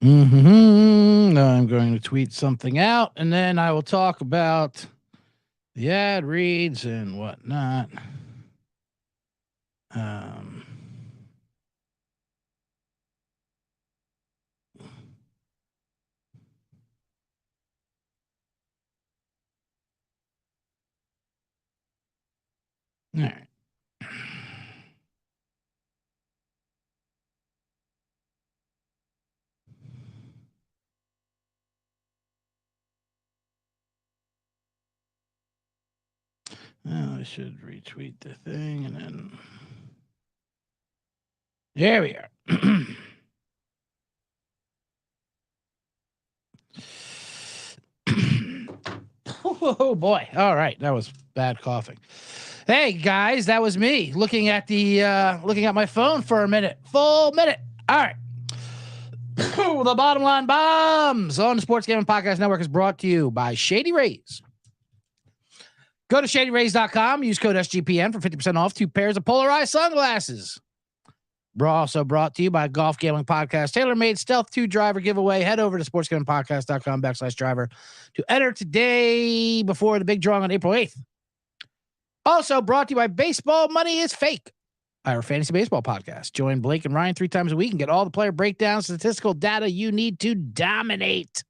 I'm going to tweet something out, and then I will talk about the ad reads and whatnot. Um, all right. Well, I should retweet the thing, and then there we are. Oh boy! All right, that was bad coughing. Hey guys, that was me looking at my phone for a minute, full minute. All right. The Bottom Line Bombs on the Sports Gambling Podcast Network is brought to you by Shady Rays. Go to shadyrays.com, use code SGPN for 50% off 2 pairs of polarized sunglasses. We're also brought to you by Golf Gambling Podcast, tailor-made Stealth 2 driver giveaway. Head over to sportsgamblingpodcast.com/driver to enter today before the big drawing on April 8th. Also brought to you by Baseball Money is Fake, our fantasy baseball podcast. Join Blake and Ryan 3 times a week and get all the player breakdowns, statistical data you need to dominate.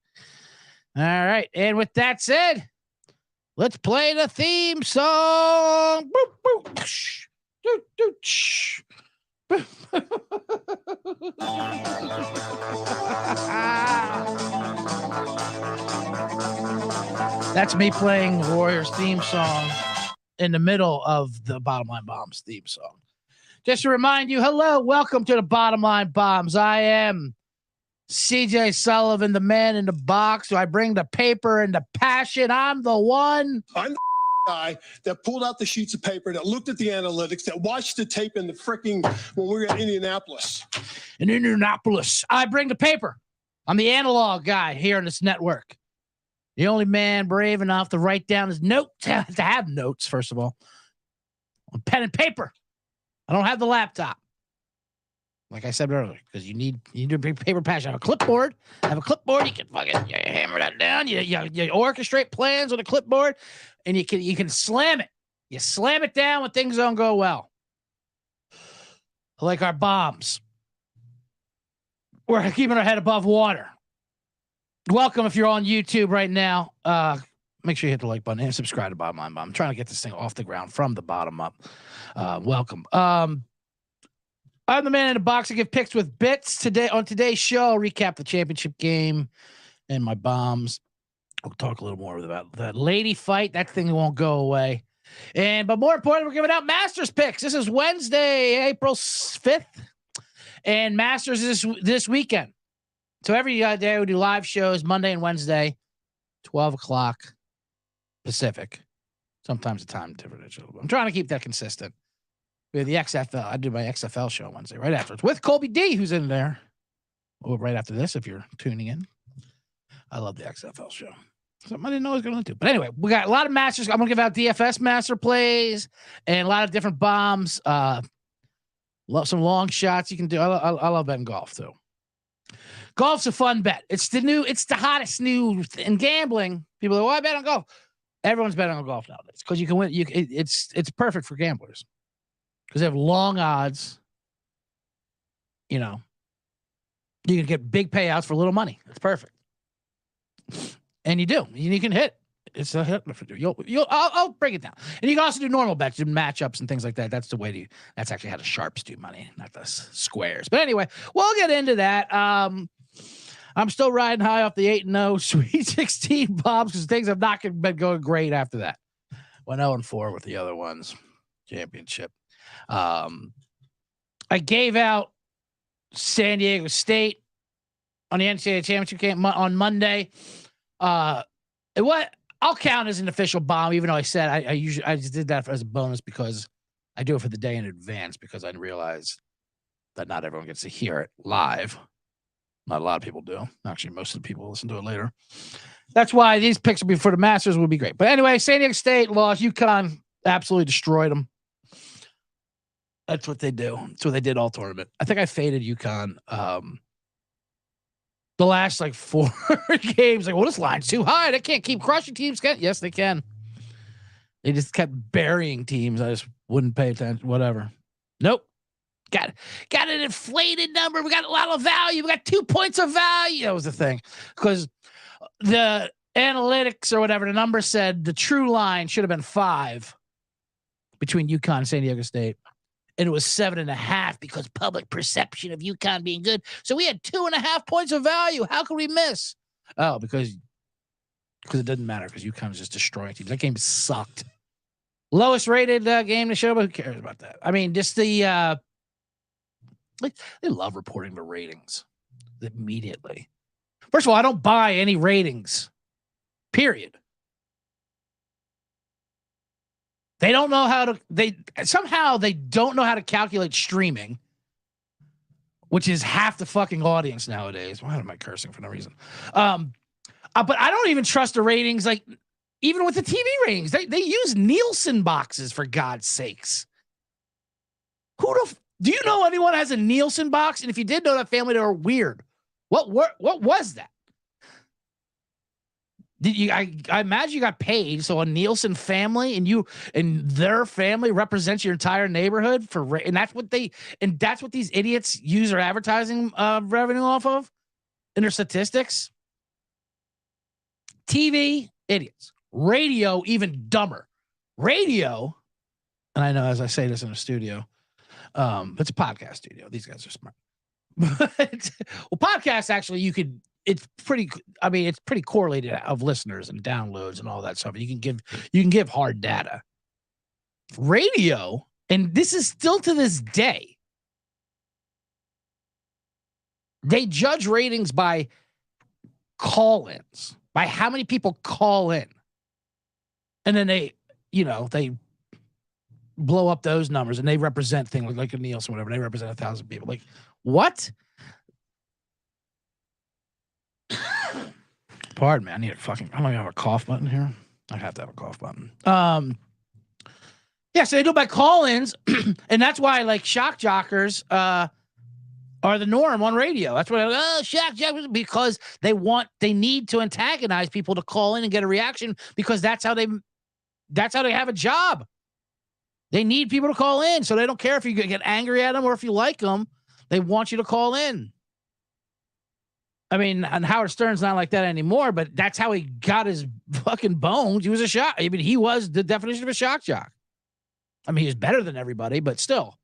All right. And with that said, let's play the theme song. That's me playing Warriors theme song in the middle of the Bottom Line Bombs theme song. Just to remind you, hello, welcome to the Bottom Line Bombs. I am CJ Sullivan, the man in the box. Do I bring the paper and the passion? I'm the one. I'm the guy that pulled out the sheets of paper, that looked at the analytics, that watched the tape in the freaking when we were in Indianapolis. In Indianapolis, I bring the paper. I'm the analog guy here on this network. The only man brave enough to write down his notes, to have notes, first of all, on pen and paper. I don't have the laptop. Like I said earlier, because you need to bring paper passion. Have a clipboard. You can fucking hammer that down. You orchestrate plans on a clipboard, and you can slam it. You slam it down when things don't go well. Like our bombs. We're keeping our head above water. Welcome if you're on YouTube right now. Make sure you hit the like button and subscribe to Bottom Line Bomb. I'm trying to get this thing off the ground from the bottom up. Welcome. I'm the man in the box. I give picks with bits today. On today's show, I'll recap the championship game and my bombs. We'll talk a little more about that lady fight. That thing won't go away. But more importantly, we're giving out Masters picks. This is Wednesday, April 5th, and Masters is this weekend. So every day we do live shows Monday and Wednesday, 12 o'clock Pacific. Sometimes the time differential. I'm trying to keep that consistent. We have the XFL. I do my XFL show Wednesday right afterwards with Colby D, who's in there. Oh, right after this, if you're tuning in. I love the XFL show. Something I didn't know I was going to do. But anyway, we got a lot of masters. I'm going to give out DFS master plays and a lot of different bombs. Love some long shots you can do. I love betting golf too. Golf's a fun bet. It's the hottest new in gambling. People are, I bet on golf. Everyone's betting on golf nowadays because you can win. It's perfect for gamblers because they have long odds. You know, you can get big payouts for little money. It's perfect, and you do. You can hit. It's a hit. I'll break it down, and you can also do normal bets, do matchups and things like that. That's the way to. That's actually how the sharps do money, not the squares. But anyway, we'll get into that. I'm still riding high off the 8-0 Sweet 16 bombs because things have not been going great after that. Went 0-4 with the other ones. Championship. I gave out San Diego State on the NCAA championship game on Monday. I'll count as an official bomb, even though I said I just did that as a bonus because I do it for the day in advance because I realize that not everyone gets to hear it live. Not a lot of people do. Actually, most of the people listen to it later. That's why these picks for the Masters would be great. But anyway, San Diego State lost. UConn absolutely destroyed them. That's what they do. That's what they did all tournament. I think I faded UConn The last like 4 games, like, well, this line's too high. They can't keep crushing teams. Yes, they can. They just kept burying teams. I just wouldn't pay attention. Whatever. Nope. Got an inflated number. We got a lot of value. We got 2 points of value. That was the thing. Because the analytics or whatever, the number said the true line should have been 5 between UConn and San Diego State. And it was 7.5 because public perception of UConn being good. So we had 2.5 points of value. How could we miss? Oh, because it doesn't matter because UConn's just destroying teams. That game sucked. Lowest rated game to show, but who cares about that? I mean, just the they love reporting the ratings immediately. First of all, I don't buy any ratings. Period. They don't know how to. They don't know how to calculate streaming, which is half the fucking audience nowadays. Why am I cursing for no reason? But I don't even trust the ratings. Like even with the TV ratings, they use Nielsen boxes for God's sakes. Do you know anyone has a Nielsen box? And if you did know that family, they were weird. What was that? Did you? I imagine you got paid. So a Nielsen family and their family represents your entire neighborhood and that's what these idiots use their advertising revenue off of in their statistics. TV, idiots. Radio, even dumber. Radio, and I know as I say this in a studio, it's a podcast studio. These guys are smart. But podcasts actually it's pretty correlated of listeners and downloads and all that stuff. You can give hard data. Radio, and this is still to this day, they judge ratings by call-ins, by how many people call in. And then they blow up those numbers and they represent things like a Nielsen or whatever. They represent 1,000 people. Like, what? Pardon me. I need I don't have a cough button here. I have to have a cough button. Yeah, so they do it by call-ins, and that's why like shock jockers are the norm on radio. That's why shock jockers, because they need to antagonize people to call in and get a reaction because that's how they have a job. They need people to call in, so they don't care if you get angry at them or if you like them. They want you to call in. I mean, and Howard Stern's not like that anymore, but that's how he got his fucking bones. He was a shock. I mean, he was the definition of a shock jock. I mean, he was better than everybody, but still.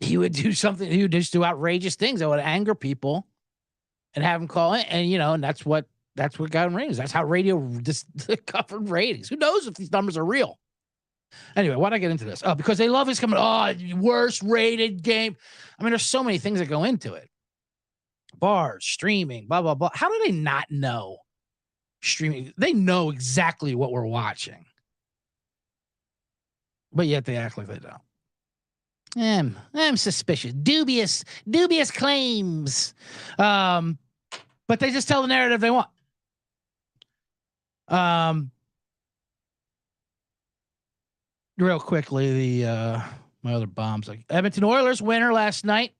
He would do something. He would just do outrageous things that would anger people and have them call in. And, and that's what got him ratings. That's how radio just covered ratings. Who knows if these numbers are real? Anyway, why'd I get into this? Oh, because they love his coming. Oh, worst rated game. I mean, there's so many things that go into it. Bars, streaming, blah, blah, blah. How do they not know streaming? They know exactly what we're watching. But yet they act like they don't. I'm suspicious. Dubious claims. But they just tell the narrative they want. Real quickly, my other bombs. Like Edmonton Oilers winner last night.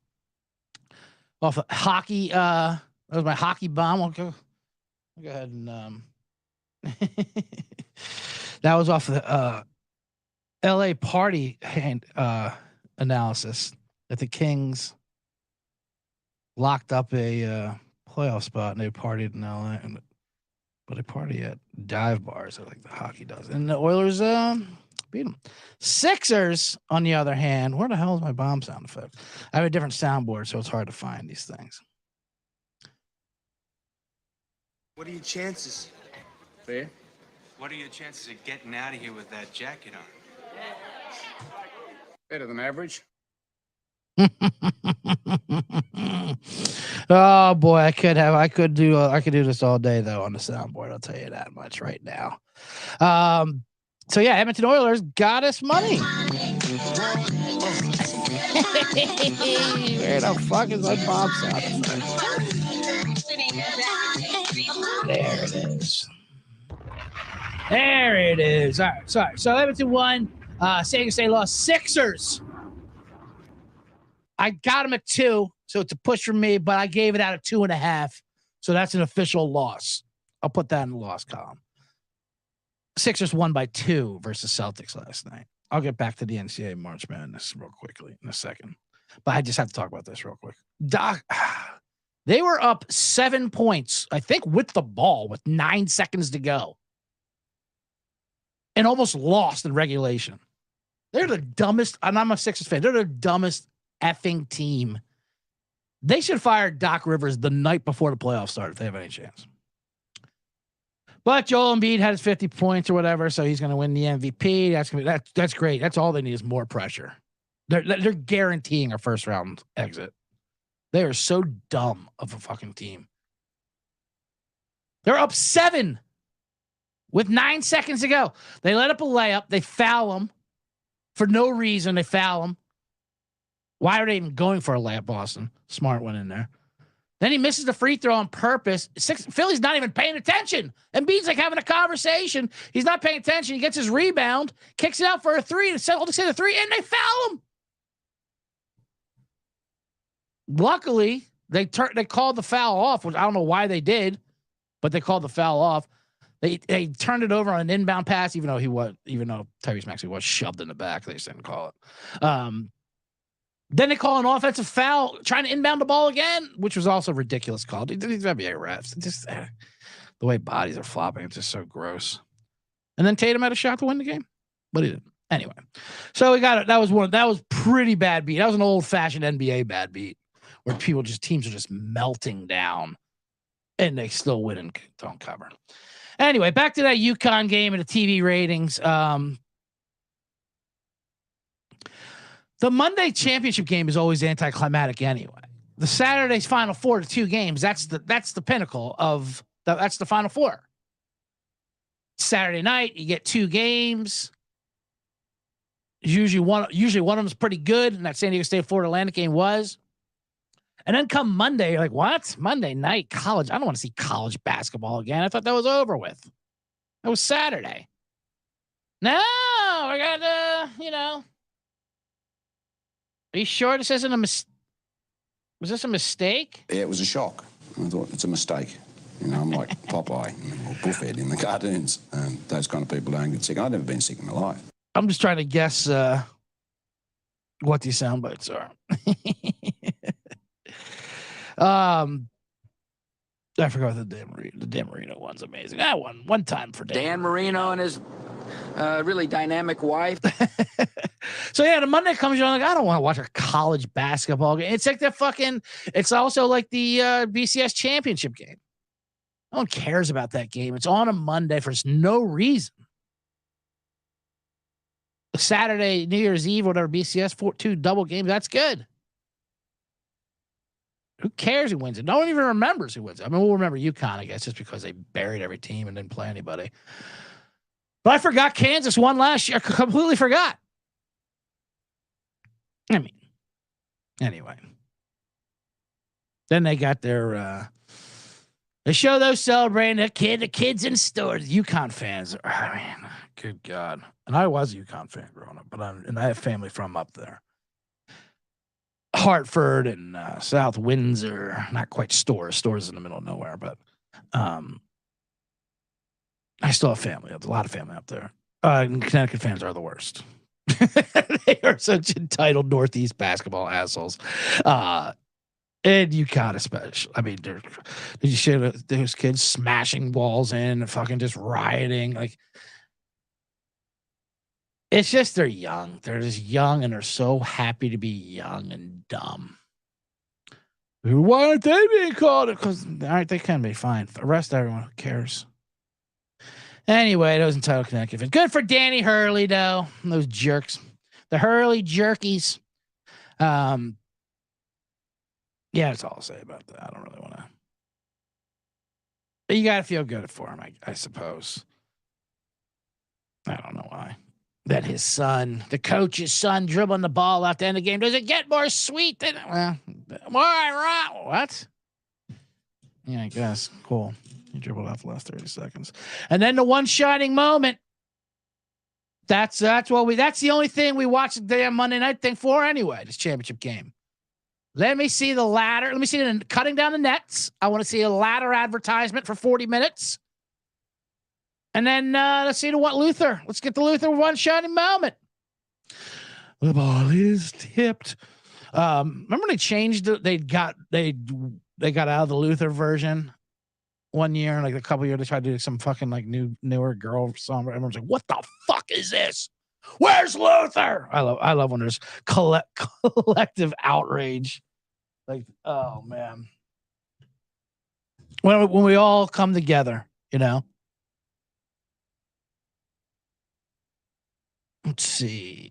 Off of hockey, that was my hockey bomb. I'll go ahead and that was off of the LA party analysis that the Kings locked up a playoff spot and they partied in LA, but they party at dive bars like the hockey does, and the Oilers beat them. Sixers, on the other hand, where the hell is my bomb sound effect? I have a different soundboard, so it's hard to find these things. What are your chances? Fair. What are your chances of getting out of here with that jacket on? Better than average. Oh boy, I could do this all day though on the soundboard. I'll tell you that much right now. So yeah, Edmonton Oilers got us money. Where the fuck is my bomb sound? There it is. There it is. All right, sorry. So Edmonton won. San Diego State lost. Sixers. I got them at 2. So it's a push for me, but I gave it out of 2.5. So that's an official loss. I'll put that in the loss column. Sixers won by 2 versus Celtics last night. I'll get back to the NCAA March Madness real quickly in a second. But I just have to talk about this real quick. Doc, they were up 7 points, I think, with the ball with 9 seconds to go. And almost lost in regulation. They're the dumbest. I'm a Sixers fan. They're the dumbest effing team. They should fire Doc Rivers the night before the playoffs started if they have any chance. But Joel Embiid had his 50 points or whatever, so he's going to win the MVP. That's great. That's all they need is more pressure. They're guaranteeing a first round exit. They are so dumb of a fucking team. They're up 7 with 9 seconds to go. They let up a layup. They foul him for no reason. They foul him. Why are they even going for a layup, Boston? Smart went in there. Then he misses the free throw on purpose. Philly's not even paying attention. Embiid's like having a conversation. He's not paying attention. He gets his rebound, kicks it out for a 3 to settle to say the 3, and they foul him. Luckily, they called the foul off, which I don't know why they did, but they called the foul off. They turned it over on an inbound pass, even though Tyrese Maxey was shoved in the back. They just didn't call it. Then they call an offensive foul, trying to inbound the ball again, which was also ridiculous call. These NBA refs, just the way bodies are flopping, it's just so gross. And then Tatum had a shot to win the game, but he didn't. Anyway, so we got it. That was pretty bad beat. That was an old fashioned NBA bad beat where teams are just melting down, and they still win and don't cover. Anyway, back to that UConn game and the TV ratings. The Monday championship game is always anticlimactic anyway. The Saturday's Final Four to 2 games. That's the pinnacle of that's the Final Four. Saturday night, you get 2 games. Usually one of them is pretty good, and that San Diego State Florida Atlantic game was. And then come Monday, you're like, what? Monday night college? I don't want to see college basketball again. I thought that was over with. That was Saturday. No, I got Are you sure this isn't a mistake? Was this a mistake? Yeah, it was a shock. I thought it's a mistake. I'm like Popeye or Buffhead in the cartoons. And those kind of people don't get sick. I've never been sick in my life. I'm just trying to guess what these sound bites are. I forgot the Dan Marino one's amazing. That one time for Dan Marino and his really dynamic wife. So yeah, the Monday comes on, like, I don't want to watch a college basketball game. It's like it's also like the BCS championship game. No one cares about that game. It's on a Monday for no reason. Saturday, New Year's Eve, whatever, BCS 2 double games. That's good. Who cares who wins it? No one even remembers who wins it. I mean, we'll remember UConn, I guess, just because they buried every team and didn't play anybody. But I forgot Kansas won last year. I completely forgot. I mean, anyway. Then they got their they show those celebrating the kids in stores. UConn fans are, I mean, good God. And I was a UConn fan growing up, but I have family from up there. Hartford and South Windsor, not quite Stores in the middle of nowhere, but I still have family, a lot of family up there. Connecticut fans are the worst. They are such entitled Northeast basketball assholes. And UConn especially. I mean, did you see those kids smashing walls in and fucking just rioting? Like, it's just they're young. They're just young, and they're so happy to be young and dumb. Why aren't they being called? Because they can be fine. Arrest everyone. Who cares? Anyway, those entitled Connecticut fans. Good for Danny Hurley, though. Those jerks. The Hurley jerkies. Yeah, that's all I'll say about that. I don't really want to. You got to feel good for him, I suppose. I don't know why. That his son, the coach's son, dribbling the ball out the end of the game. Does it get more sweet than, more ironic? What? Yeah, I guess. Cool. He dribbled out the last 30 seconds. And then the one shining moment. That's the only thing we watched the damn Monday night thing for anyway, this championship game. Let me see the ladder. Let me see the cutting down the nets. I want to see a ladder advertisement for 40 minutes. And then let's see the what Luther. Let's get the Luther one shining moment. The ball is tipped. Remember when they changed it? They got out of the Luther version one year, like a couple years. They tried to do some fucking like newer girl song. Everyone's like, "What the fuck is this? Where's Luther?" I love when there's collective outrage. Like, oh man, when we all come together, you know. Let's see.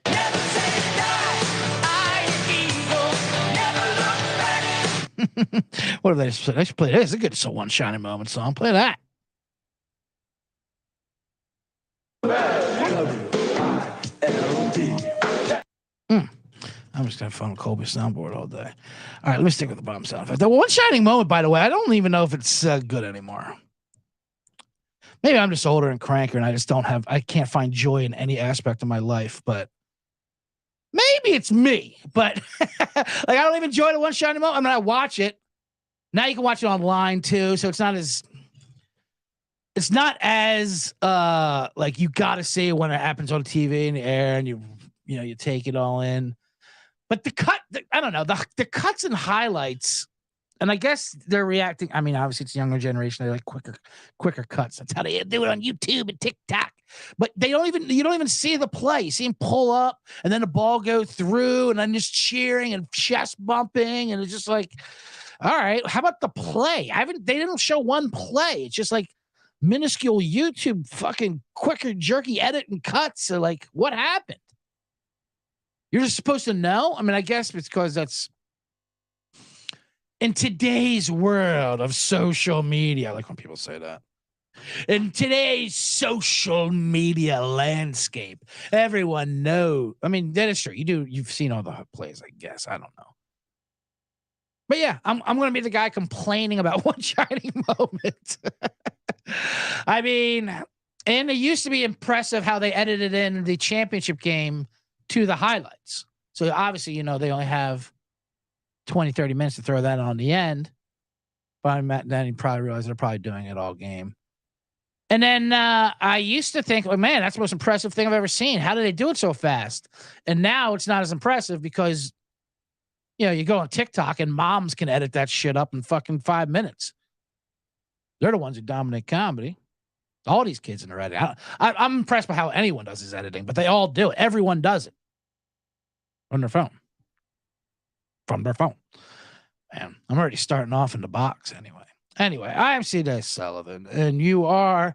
Never say die. I am evil. Never look back. What have they just played? They should play this. It's a good So One Shining Moment song. Play that. I'm just gonna have fun with Colby's soundboard all day. All right, let me stick with the bomb sound effect. The One Shining Moment, by the way, I don't even know if it's good anymore. Maybe I'm just older and cranker and I can't find joy in any aspect of my life, but maybe it's me. But like, I don't even enjoy the One Shining Moment. I mean, I watch it. Now you can watch it online too. So it's not as like you got to see it when it happens on TV in the air and you take it all in. But I don't know, the cuts and highlights. And I guess they're reacting. I mean, obviously it's younger generation. They like quicker cuts. That's how they do it on YouTube and TikTok. But you don't even see the play. You see him pull up and then the ball go through and then just cheering and chest bumping. And it's just like, all right, how about the play? They didn't show one play. It's just like minuscule YouTube fucking quicker jerky edit and cuts. So like, what happened? You're just supposed to know? I mean, I guess it's because that's in today's world of social media. I like when people say that. In today's social media landscape, everyone knows. I mean, that is true. You've seen all the plays, I guess. I don't know. But yeah, I'm going to be the guy complaining about One Shining Moment. I mean, and it used to be impressive how they edited in the championship game to the highlights. So obviously, they only have 20, 30 minutes to throw that on the end. But then you probably realize they're probably doing it all game. And then I used to think, man, that's the most impressive thing I've ever seen. How did they do it so fast? And now it's not as impressive because, you go on TikTok and moms can edit that shit up in fucking 5 minutes. They're the ones who dominate comedy. All these kids in their editing. I'm impressed by how anyone does his editing, but they all do it. Everyone does it on their phone. From their phone. Man, I'm already starting off in the box anyway. Anyway, I am C.J. Sullivan, and you are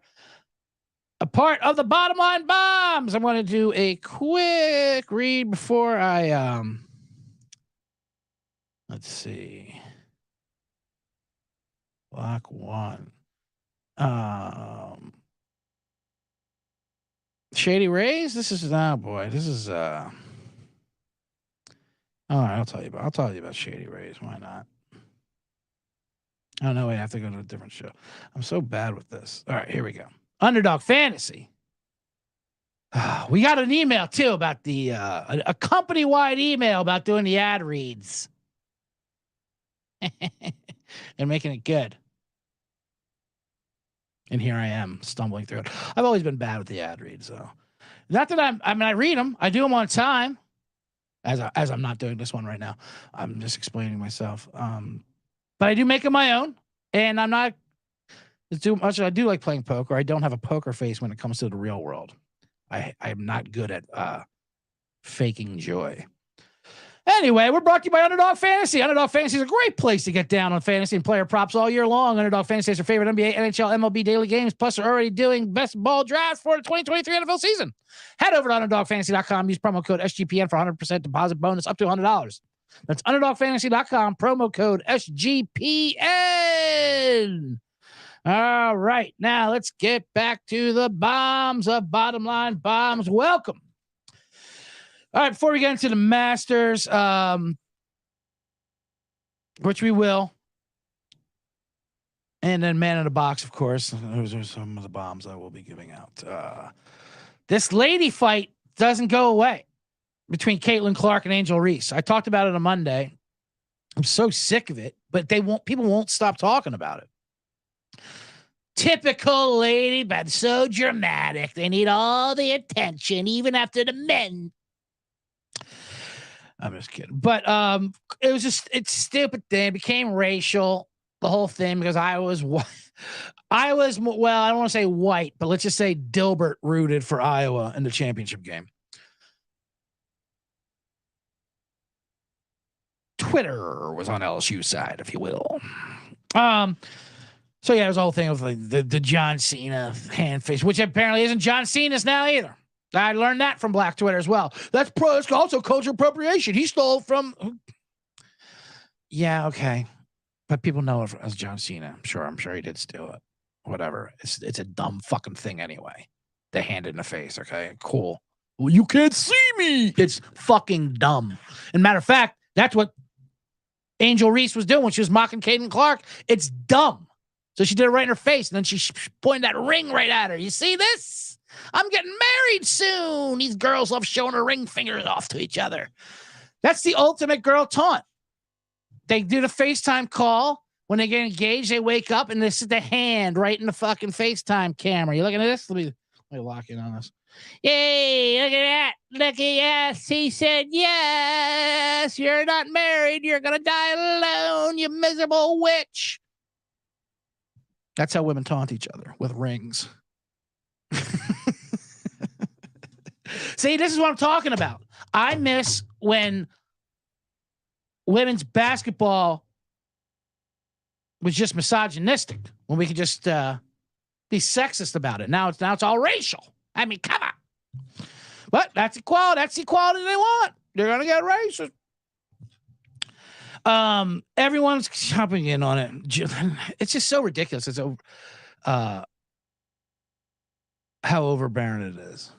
a part of the Bottom Line Bombs. I'm going to do a quick read before I, let's see. Block 1. Shady Rays? This is, all right, I'll tell you about Shady Rays. Why not? Oh, no, I have to go to a different show. I'm so bad with this. All right, here we go. Underdog Fantasy. We got an email, too, about a company-wide email about doing the ad reads. And making it good. And here I am, stumbling through it. I've always been bad with the ad reads, though. Not that I read them. I do them on time. As I'm not doing this one right now. I'm just explaining myself. But I do make it my own, and I'm not too much. I do like playing poker. I don't have a poker face when it comes to the real world. I'm not good at faking joy. Anyway, we're brought to you by Underdog Fantasy. Underdog Fantasy is a great place to get down on fantasy and player props all year long. Underdog Fantasy is your favorite NBA, NHL, MLB daily games. Plus, they're already doing best ball drafts for the 2023 NFL season. Head over to UnderdogFantasy.com. Use promo code SGPN for 100% deposit bonus up to $100. That's UnderdogFantasy.com. Promo code SGPN. All right. Now, let's get back to the bombs of Bottom Line Bombs. Welcome. All right, before we get into the Masters, which we will, and then Man in the Box, of course. Those are some of the bombs I will be giving out. This lady fight doesn't go away between Caitlin Clark and Angel Reese. I talked about it on Monday. I'm so sick of it, but people won't stop talking about it. Typical lady, but so dramatic. They need all the attention, even after the men. I'm just kidding. But it's a stupid thing. It became racial, the whole thing, because I was well, I don't want to say white, but let's just say Dilbert rooted for Iowa in the championship game. Twitter was on LSU's side, if you will. So yeah, it was the whole thing of like the John Cena hand face, which apparently isn't John Cena's now either. I learned that from Black Twitter as well. That's also cultural appropriation. He stole from. Yeah, okay, but people know it as John Cena. I'm sure he did steal it. Whatever. It's a dumb fucking thing anyway. The hand in the face. Okay, cool. Well, you can't see me. It's fucking dumb. And matter of fact, that's what Angel Reese was doing when she was mocking Caden Clark. It's dumb. So she did it right in her face, and then she pointed that ring right at her. You see this? I'm getting married soon. These girls love showing her ring fingers off to each other. That's the ultimate girl taunt. They do the FaceTime call. When they get engaged, they wake up, and this is the hand right in the fucking FaceTime camera. You looking at this? Let me lock in on this. Yay, look at that. Look at yes. He said yes. You're not married. You're going to die alone, you miserable witch. That's how women taunt each other, with rings. See, this is what I'm talking about. I miss when women's basketball was just misogynistic, when we could just be sexist about it. Now it's all racial. I mean, come on. But that's equality. That's the equality they want. They're going to get racist. Everyone's jumping in on it. It's just so ridiculous. It's how overbearing it is.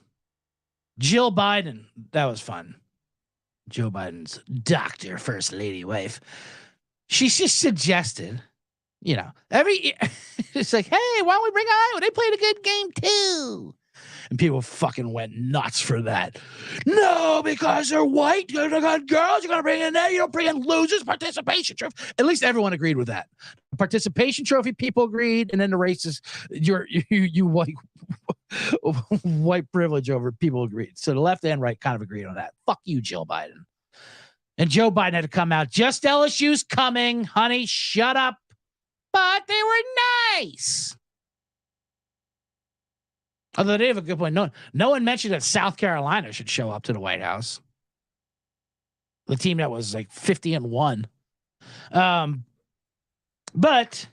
Jill Biden, that was fun. Joe Biden's doctor, first lady wife. She just suggested, it's like, hey, why don't we bring Iowa? They played a good game too. And people fucking went nuts for that. No, because they're white. You're got girls. You're going to bring in there. You don't bring in losers. Participation trophy. At least everyone agreed with that. Participation trophy, people agreed. And then the races, you white privilege over people agreed. So the left and right kind of agreed on that. Fuck you, Jill Biden. And Joe Biden had to come out. Just LSU's coming. Honey, shut up. But they were nice. Although they have a good point. No one mentioned that South Carolina should show up to the White House. The team that was like 50-1. But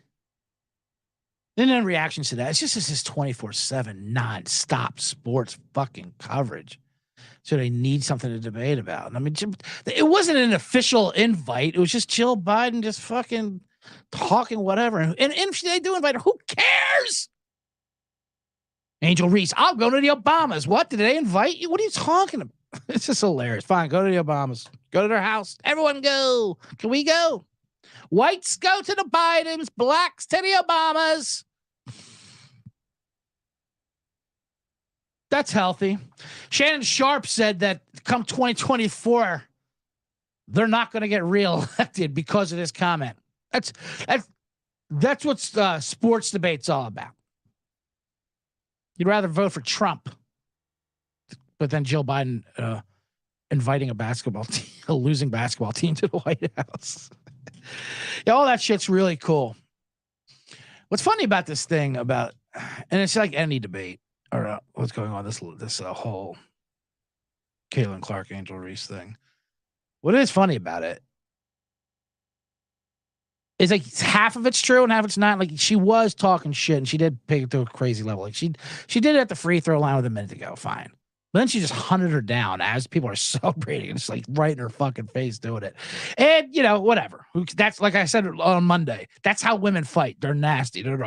then in reactions to that, it's just this 24/7 nonstop sports fucking coverage. So they need something to debate about. And I mean, it wasn't an official invite. It was just Jill Biden just fucking talking whatever. And if they do invite her, who cares? Angel Reese, I'll go to the Obamas. What? Did they invite you? What are you talking about? It's just hilarious. Fine, go to the Obamas. Go to their house. Everyone go. Can we go? Whites go to the Bidens. Blacks to the Obamas. That's healthy. Shannon Sharp said that come 2024, they're not going to get reelected because of this comment. That's what sports debate's all about. You'd rather vote for Trump, but then Jill Biden inviting a losing basketball team to the White House. Yeah, all that shit's really cool. What's funny about this thing and it's like any debate or what's going on this whole Caitlin Clark, Angel Reese thing. What is funny about it is like half of it's true and half it's not. Like she was talking shit and she did pick it to a crazy level. Like she did it at the free throw line with a minute to go. Fine. But then she just hunted her down as people are celebrating. It's like right in her fucking face doing it. And, whatever. That's like I said on Monday. That's how women fight. They're nasty. They're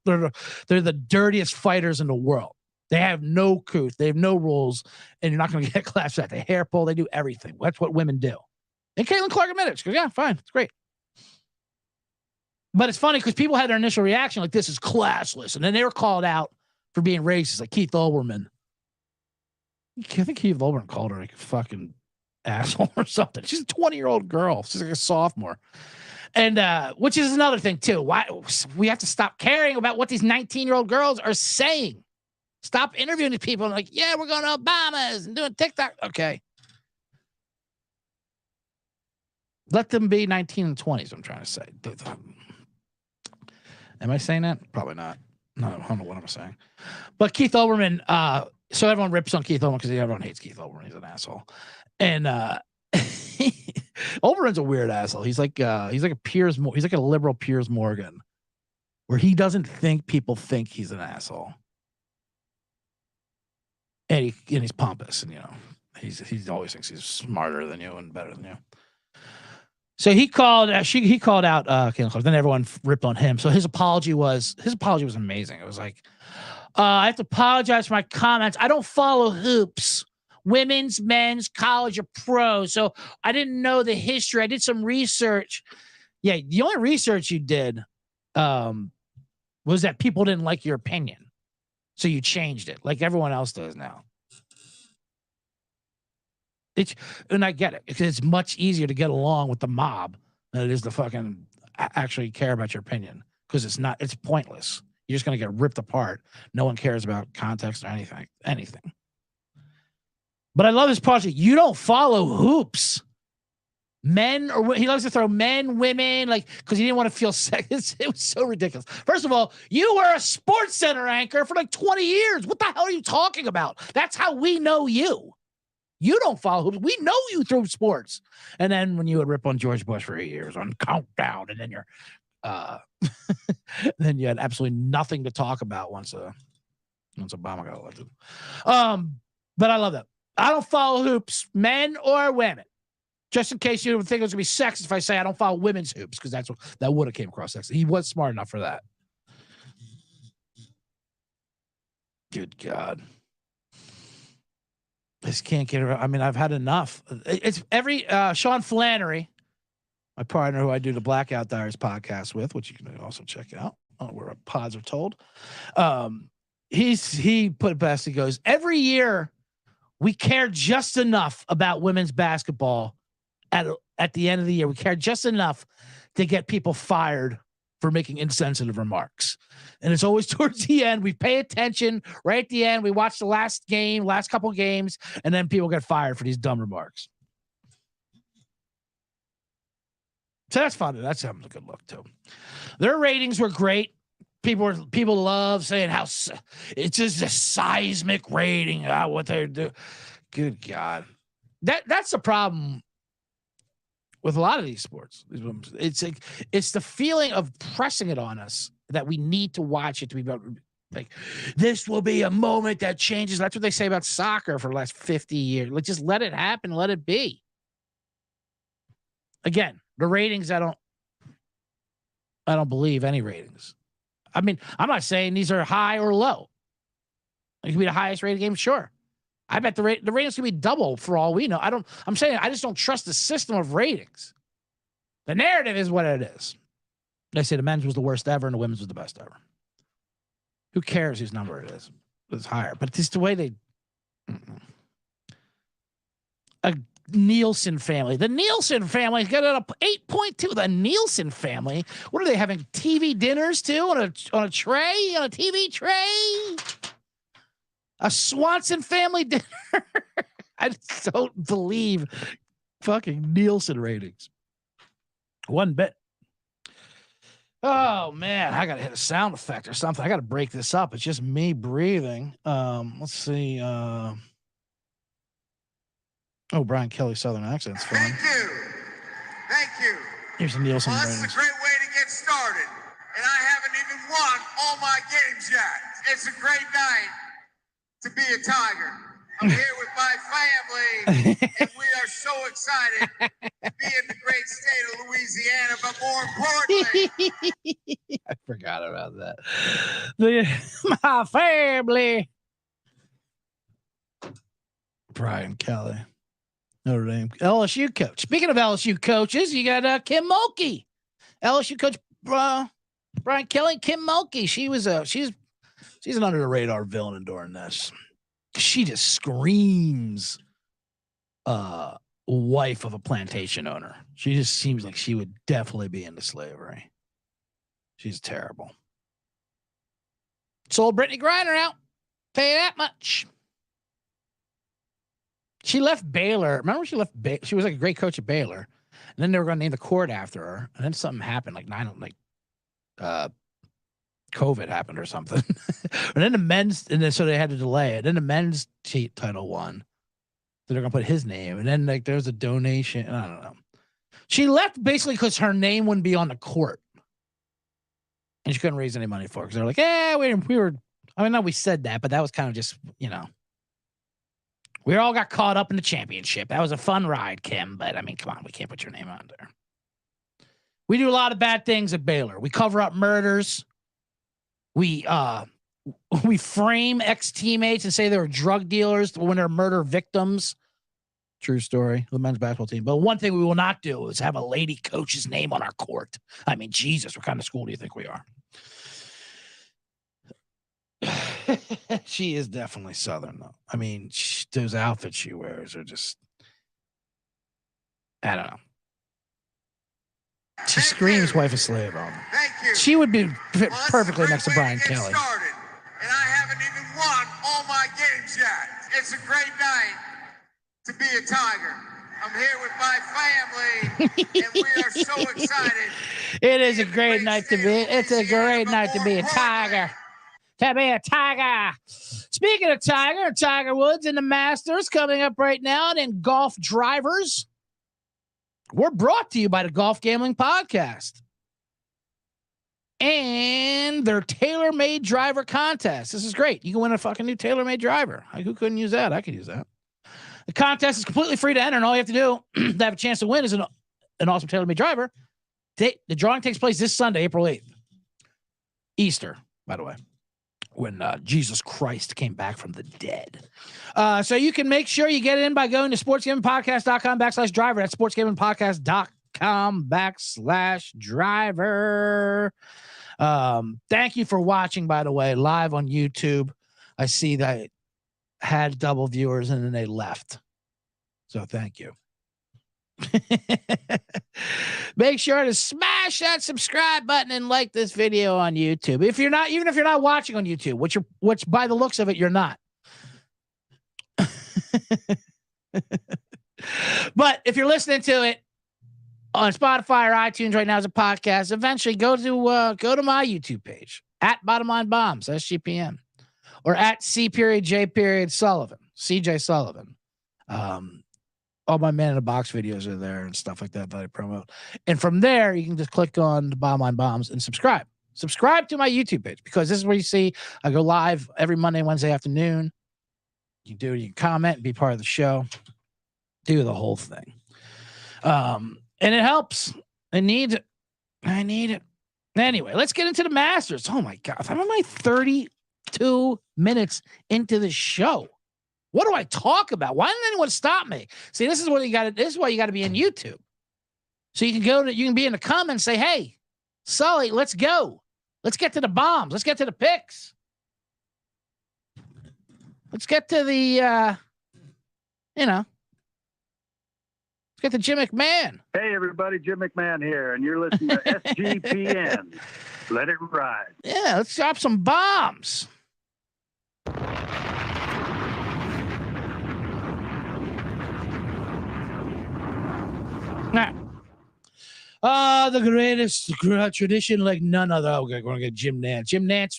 the dirtiest fighters in the world. They have no couth. They have no rules. And you're not going to get claps at. They hair pull. They do everything. That's what women do. And Caitlin Clark admitted it. She goes, yeah, fine. It's great. But it's funny because people had their initial reaction like this is classless. And then they were called out for being racist, like Keith Olbermann. I think Keith Olbermann called her like a fucking asshole or something. She's a 20-year-old girl. She's like a sophomore. And which is another thing too. Why we have to stop caring about what these 19-year-old girls are saying. Stop interviewing these people and like, yeah, we're going to Obama's and doing TikTok. Okay. Let them be 19 and 20s, I'm trying to say. Am I saying that? Probably not. No, I don't know what I'm saying. But Keith Olbermann, so everyone rips on Keith Olbermann because everyone hates Keith Olbermann. He's an asshole. And Olbermann's a weird asshole. He's like a Piers, he's like a liberal Piers Morgan, where he doesn't think people think he's an asshole. And he's pompous, and he always thinks he's smarter than you and better than you. So he called out Caitlin Clark. Then everyone ripped on him. So his apology was amazing. It was like, I have to apologize for my comments. I don't follow hoops, women's, men's, college, or pro. So I didn't know the history. I did some research. Yeah, the only research you did was that people didn't like your opinion. So you changed it like everyone else does now. And I get it, because it's much easier to get along with the mob than it is to fucking actually care about your opinion, because it's pointless. You're just going to get ripped apart. No one cares about context or anything. But I love this project. You don't follow hoops. Men, or he loves to throw men, women, like, because he didn't want to feel sick. It was so ridiculous. First of all, you were a Sports Center anchor for like 20 years. What the hell are you talking about? That's how we know you. You don't follow hoops. We know you through sports. And then when you would rip on George Bush for 8 years on Countdown, and then then you had absolutely nothing to talk about once Obama got elected. But I love that. I don't follow hoops, men or women. Just in case you would think it was gonna be sexist if I say I don't follow women's hoops, because that would have came across sexist. He was smart enough for that. Good God. This can't get around. I mean, I've had enough. It's every Sean Flannery, my partner who I do the Blackout Diaries podcast with, which you can also check out where pods are told. He put it best. He goes, every year we care just enough about women's basketball at the end of the year. We care just enough to get people fired for making insensitive remarks. And it's always towards the end. We pay attention right at the end. We watch the last couple games, and then people get fired for these dumb remarks. So that's fun. That's having a good look too. Their ratings were great. People love saying how it's just a seismic rating. What they do. Good God. That's the problem with a lot of these sports. It's the feeling of pressing it on us that we need to watch it to be like, this will be a moment that changes. That's what they say about soccer for the last 50 years. Like, just let it happen. Let it be. Again, the ratings, I don't believe any ratings. I mean, I'm not saying these are high or low. It could be the highest rated game, sure. I bet the ratings could be double for all we know. I'm saying I just don't trust the system of ratings. The narrative is what it is. They say the men's was the worst ever and the women's was the best ever. Who cares whose number it is? It's higher. But it's the way they... A Nielsen family. The Nielsen family got it up 8.2. The Nielsen family. What are they having? TV dinners too on a tray? On a TV tray? A Swanson family dinner? I just don't believe fucking Nielsen ratings. One bit. Oh man, I gotta hit a sound effect or something. I gotta break this up. It's just me breathing. Let's see. Brian Kelly Southern accent's fun. Thank you. Here's the Nielsen ratings. This is a great way to get started, and I haven't even won all my games yet. It's a great night to be a Tiger. I'm here with my family, and we are so excited to be in the great state of Louisiana, but more importantly... I forgot about that. My family. Brian Kelly. Notre Dame. LSU coach. Speaking of LSU coaches, you got Kim Mulkey. LSU coach Brian Kelly, Kim Mulkey. She's an under the radar villain during this. She just screams wife of a plantation owner. She just seems like she would definitely be into slavery. She's terrible. Sold Brittany Griner out. Tell you that much. She left Baylor. Remember she left she was like a great coach at Baylor. And then they were going to name the court after her. And then something happened, COVID happened or something. And then the men's, and then so they had to delay it. Then the men's title won. So they're going to put his name. And then like there was a donation. I don't know. She left basically because her name wouldn't be on the court. And she couldn't raise any money for it. Because they're like, we were, I mean, no, we said that, but that was kind of just, you know. We all got caught up in the championship. That was a fun ride, Kim. But I mean, come on, we can't put your name on there. We do a lot of bad things at Baylor. We cover up murders. We frame ex-teammates and say they were drug dealers when they're murder victims. True story. The men's basketball team. But one thing we will not do is have a lady coach's name on our court. I mean, Jesus, what kind of school do you think we are? She is definitely Southern, though. I mean, those outfits she wears are just, I don't know. She screams wife of slave on them. Thank you. She would be Well, perfectly it's a next to great way Brian get Kelly. Started, and I haven't even won all my games yet. It's a great night to be a Tiger. I'm here with my family, and we are so excited. It is a great night to be. It's a great night to be a Tiger. To be a Tiger. Speaking of Tiger Woods and the Masters coming up right now, and in golf drivers, we're brought to you by the Golf Gambling Podcast and their tailor-made driver contest. This is great. You can win a fucking new tailor-made driver. Who couldn't use that? I could use that. The contest is completely free to enter, and all you have to do to have a chance to win is an awesome tailor-made driver. The drawing takes place this Sunday, April 8th. Easter, by the way, when Jesus Christ came back from the dead. So you can make sure you get it in by going to sportsgamingpodcast.com/driver. That's sportsgamingpodcast.com/driver. Thank you for watching, by the way, live on YouTube. I see that I had double viewers and then they left. So thank you. Make sure to smash that subscribe button and like this video on YouTube. If you're not, even if you're not watching on YouTube, which by the looks of it, you're not. But if you're listening to it on Spotify or iTunes right now as a podcast, eventually go to my YouTube page at Bottomline Bombs, SGPN, or at C.J. CJ Sullivan. All my Man in the Box videos are there and stuff like that I promote. And from there, you can just click on the Bottomline Bombs and subscribe. Subscribe to my YouTube page, because this is where you see I go live every Monday and Wednesday afternoon. You can comment, be part of the show, do the whole thing. And it helps. I need it. Anyway, let's get into the Masters. Oh my God. I'm only 32 minutes into the show. What do I talk about? Why didn't anyone stop me? See, this is why you got to be in YouTube. So you can be in the comments, say, hey, Sully, let's go. Let's get to the bombs. Let's get to the picks. Let's get to the, let's get to Jim McMahon. Hey, everybody, Jim McMahon here, and you're listening to SGPN. Let it ride. Yeah, let's drop some bombs. The greatest tradition like none other. Oh, we're going to get Jim Nance. Jim Nance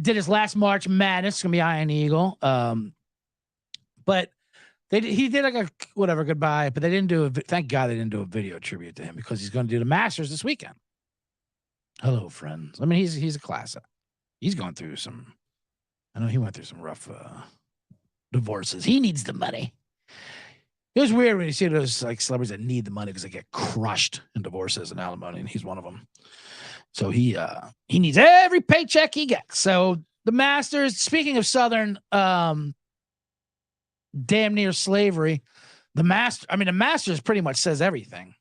did his last March Madness. It's going to be Iron Eagle. But he did like a whatever goodbye, but they didn't do thank God they didn't do a video tribute to him, because he's going to do the Masters this weekend. Hello, friends. I mean, he's a classic. He's going through I know he went through some rough divorces. He needs the money. It was weird when you see those like celebrities that need the money because they get crushed in divorces and alimony, and he's one of them. So he needs every paycheck he gets. So the Masters, speaking of Southern damn near slavery, the Masters pretty much says everything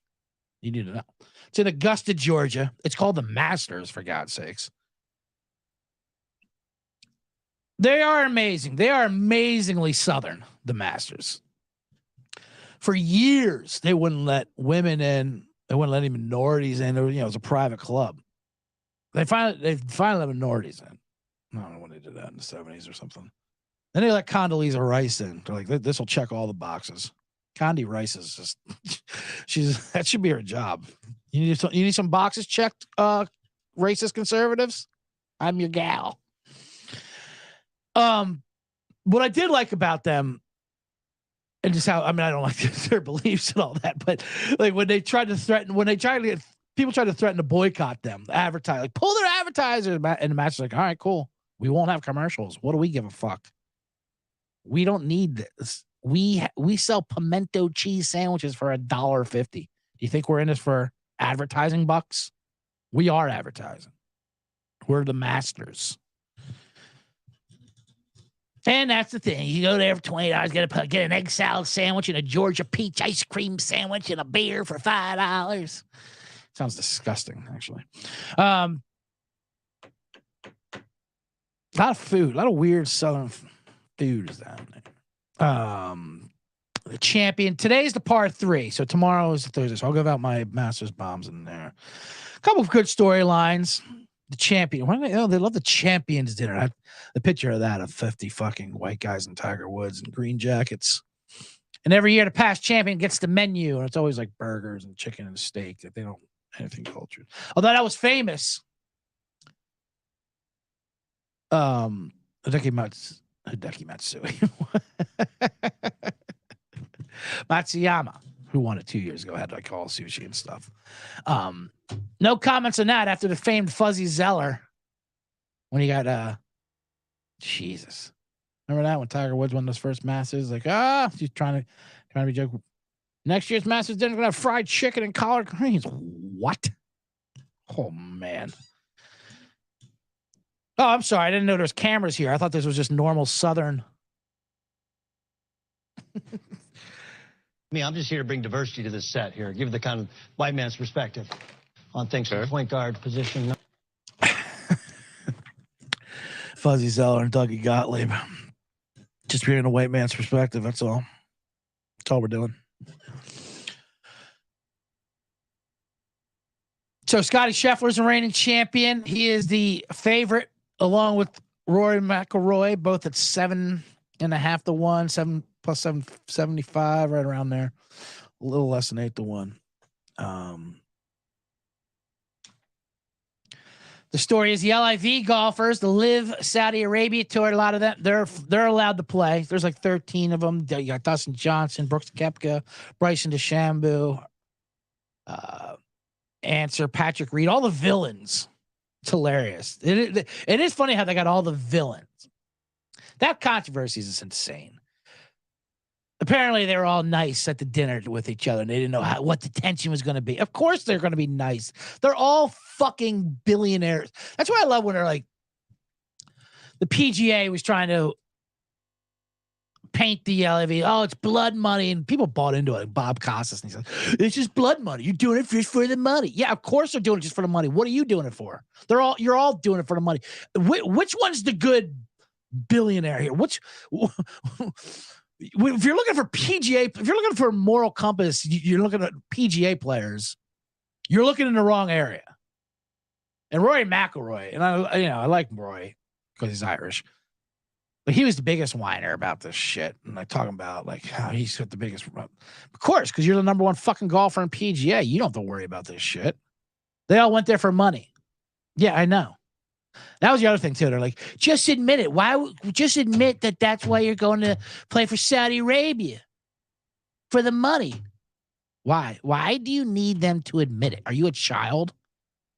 you need to know. It's in Augusta, Georgia. It's called the Masters, for God's sakes. They are amazing. They are amazingly Southern, the Masters. For years, they wouldn't let women in. They wouldn't let any minorities in. It was a private club. They finally let minorities in. I don't know when they did that in the 70s or something. Then they let Condoleezza Rice in. They're like, this will check all the boxes. Condi Rice is just, that should be her job. You need some boxes checked, racist conservatives? I'm your gal. What I did like about them, and just how, I don't like their beliefs and all that, but like when they tried to threaten, people tried to threaten to boycott them, advertise, like pull their advertisers, and the match is like, all right, cool. We won't have commercials. What do we give a fuck? We don't need this. We sell pimento cheese sandwiches for $1.50. Do you think we're in this for advertising bucks? We are advertising. We're the masters. And that's the thing. You go there for $20, get an egg salad sandwich and a Georgia peach ice cream sandwich and a beer for $5. Sounds disgusting, actually. A lot of food, a lot of weird Southern food is down there. The champion. Today's the part 3. So tomorrow is the Thursday. So I'll give out my Masters bombs in there. A couple of good storylines. The champion. They love the champions dinner. The picture of that of 50 fucking white guys and Tiger Woods and green jackets. And every year the past champion gets the menu, and it's always like burgers and chicken and steak that they don't anything cultured. Although that was famous. Hideki Matsui. Matsuyama, who won it 2 years ago, had like all sushi and stuff. No comments on that after the famed Fuzzy Zeller when he got Jesus. Remember that when Tiger Woods won those first Masters? Like, he's trying to be joking. Next year's Masters dinner gonna have fried chicken and collard greens. What? Oh man. Oh, I'm sorry. I didn't know there was cameras here. I thought this was just normal Southern. I'm just here to bring diversity to this set here. Give the kind of white man's perspective on things from the point guard position. Fuzzy Zeller and Dougie Gottlieb. Just bringing a white man's perspective. That's all. That's all we're doing. So Scotty Scheffler's the reigning champion. He is the favorite, along with Rory McIlroy, both at 7.5 to 1, 7 plus 775, right around there. A little less than 8 to 1. The story is the LIV golfers, the Live Saudi Arabia Tour. A lot of them, they're allowed to play. There's like 13 of them. You got Dustin Johnson, Brooks Koepka, Bryson DeChambeau, Answer, Patrick Reed, all the villains. It's hilarious. It is funny how they got all the villains. That controversy is insane. Apparently, they were all nice at the dinner with each other, and they didn't know what the tension was going to be. Of course, they're going to be nice. They're all fucking billionaires. That's why I love when they're like, the PGA was trying to paint the LIV. Oh, it's blood money, and people bought into it. Like Bob Costas, and he said, "It's just blood money. You're doing it just for the money." Yeah, of course they're doing it just for the money. What are you doing it for? You're all doing it for the money. Which one's the good billionaire here? If you're looking for PGA, if you're looking for a moral compass, you're looking at PGA players. You're looking in the wrong area. And Rory McIlroy, and I like Rory because he's Irish, but he was the biggest whiner about this shit. And like talking about like how he's got the biggest, of course, because you're the number one fucking golfer in PGA. You don't have to worry about this shit. They all went there for money. Yeah, I know. That was the other thing too. They're like, just admit it. Just admit that that's why you're going to play for Saudi Arabia for the money. Why? Why do you need them to admit it? Are you a child?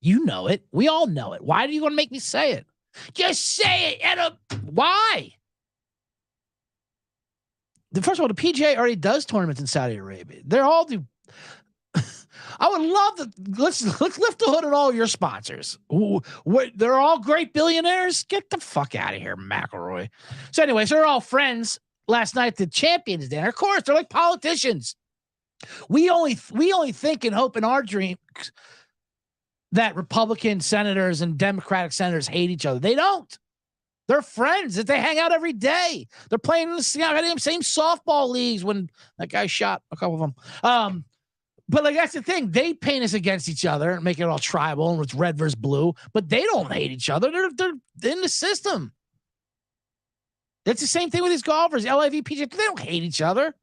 You know it. We all know it. Why do you want to make me say it? Just say it. Why? First of all, the PGA already does tournaments in Saudi Arabia. They're all do. I would love to let's lift the hood at all your sponsors. They're all great billionaires. Get the fuck out of here, McIlroy. So, anyways, they're all friends last night at the Champions Dinner. Of course, they're like politicians. We only think and hope in our dreams that Republican senators and Democratic senators hate each other. They don't. They're friends. That they hang out every day. They're playing in the same softball leagues when that guy shot a couple of them. But like that's the thing. They paint us against each other and make it all tribal and it's red versus blue. But they don't hate each other. They're in the system. It's the same thing with these golfers. LIV, PGA. They don't hate each other.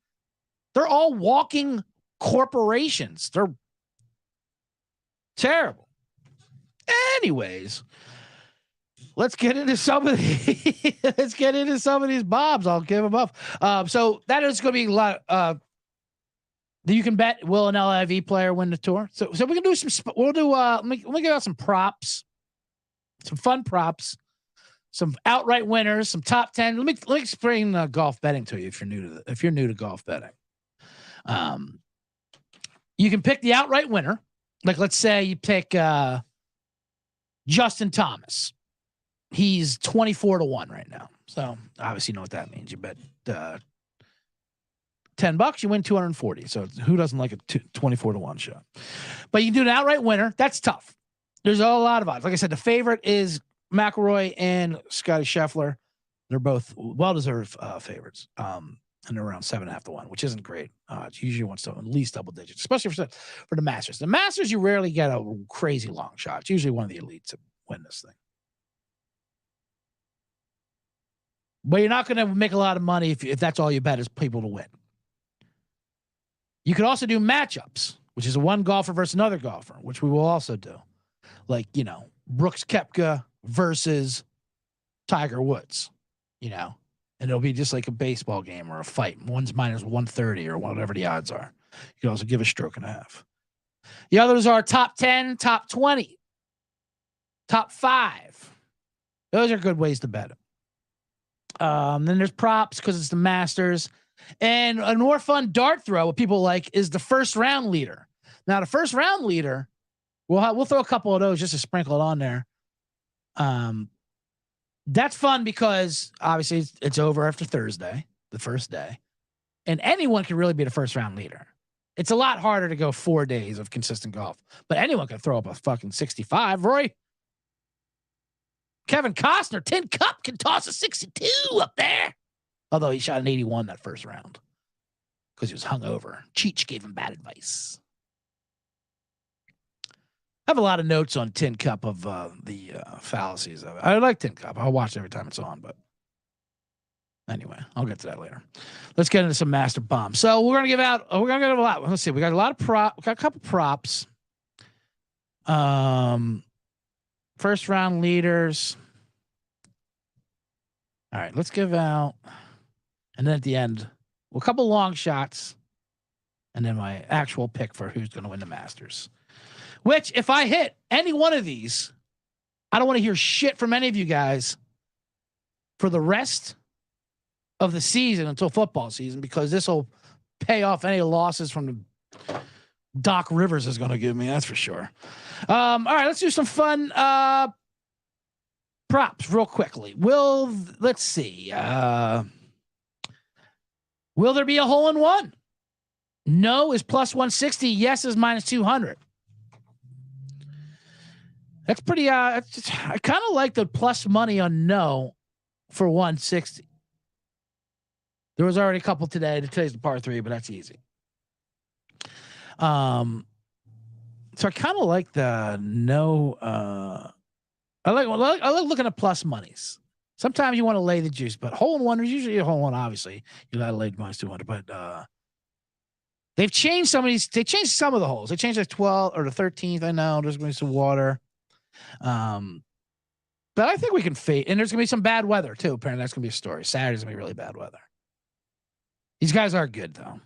They're all walking corporations. They're terrible. Anyways, let's get into some of these bombs. I'll give them up. So that is going to be a lot. You can bet will an LIV player win the tour. So we can do some. We'll do. Let me give out some props, some fun props, some outright winners, some top 10. Let me explain golf betting to you if you're new to golf betting. You can pick the outright winner. Like let's say you pick Justin Thomas. He's 24-1 right now. So obviously you know what that means. You bet $10, you win 240. So who doesn't like a 24-1 shot? But you can do an outright winner. That's tough. There's a lot of odds. Like I said, the favorite is McIlroy and Scotty Scheffler. They're both well-deserved favorites. And they're around 7.5 to 1, which isn't great. It's usually wants at least double digits, especially for the Masters. The Masters, you rarely get a crazy long shot. It's usually one of the elites to win this thing. But you're not going to make a lot of money if that's all you bet is people to win. You could also do matchups, which is one golfer versus another golfer, which we will also do. Like, Brooks Koepka versus Tiger Woods, and it'll be just like a baseball game or a fight. One's minus 130 or whatever the odds are. You can also give a stroke and a half. The others are top 10, top 20, top 5. Those are good ways to bet it. Then there's props because it's the Masters. And a more fun dart throw, what people like, is the first round leader. Now, the first round leader, we'll throw a couple of those just to sprinkle it on there. That's fun because obviously it's over after Thursday, the first day, and anyone can really be the first round leader. It's a lot harder to go 4 days of consistent golf, but anyone can throw up a fucking 65. Roy, Kevin Costner, Tin Cup can toss a 62 up there. Although he shot an 81 that first round because he was hungover. Cheech gave him bad advice. I have a lot of notes on Tin Cup of the fallacies of it. I like Tin Cup. I'll watch it every time it's on, but anyway, I'll get to that later. Let's get into some master bombs. So we're gonna give out. We're gonna give a lot. Let's see. We got a lot of prop. We got a couple props. First round leaders. All right, let's give out, and then at the end, a couple long shots, and then my actual pick for who's going to win the Masters. Which, if I hit any one of these, I don't want to hear shit from any of you guys for the rest of the season until football season, because this will pay off any losses from the Doc Rivers is going to give me. That's for sure. All right, let's do some fun props real quickly. Let's see. Will there be a hole in one? No is plus 160. Yes is minus 200. That's pretty. I kind of like the plus money on no for 160. There was already a couple today. Today's the par 3, but that's easy. So I kind of like the no. I like looking at plus monies. Sometimes you want to lay the juice, but hole in one is usually a hole in one. Obviously, you got to lay minus 200. But they've changed some of these. They changed some of the holes. They changed the 12th or the 13th. I know there's going to be some water. But I think we can fade. And there's going to be some bad weather too. Apparently, that's going to be a story. Saturday's going to be really bad weather. These guys are good though.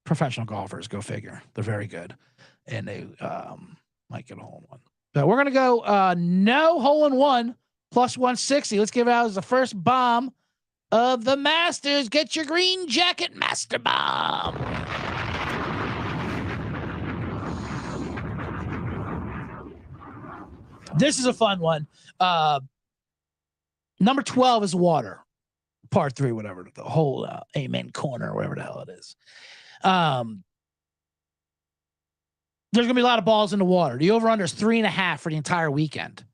Professional golfers, go figure. They're very good, and they might get a hole in one. But we're gonna go no hole in one plus 160. Let's give it out as the first bomb of the Masters. Get your green jacket, Master Bomb. This is a fun one. Number 12 is water. Par 3, whatever, the whole amen corner, whatever the hell it is. There's gonna be a lot of balls in the water. The over/under is 3.5 for the entire weekend.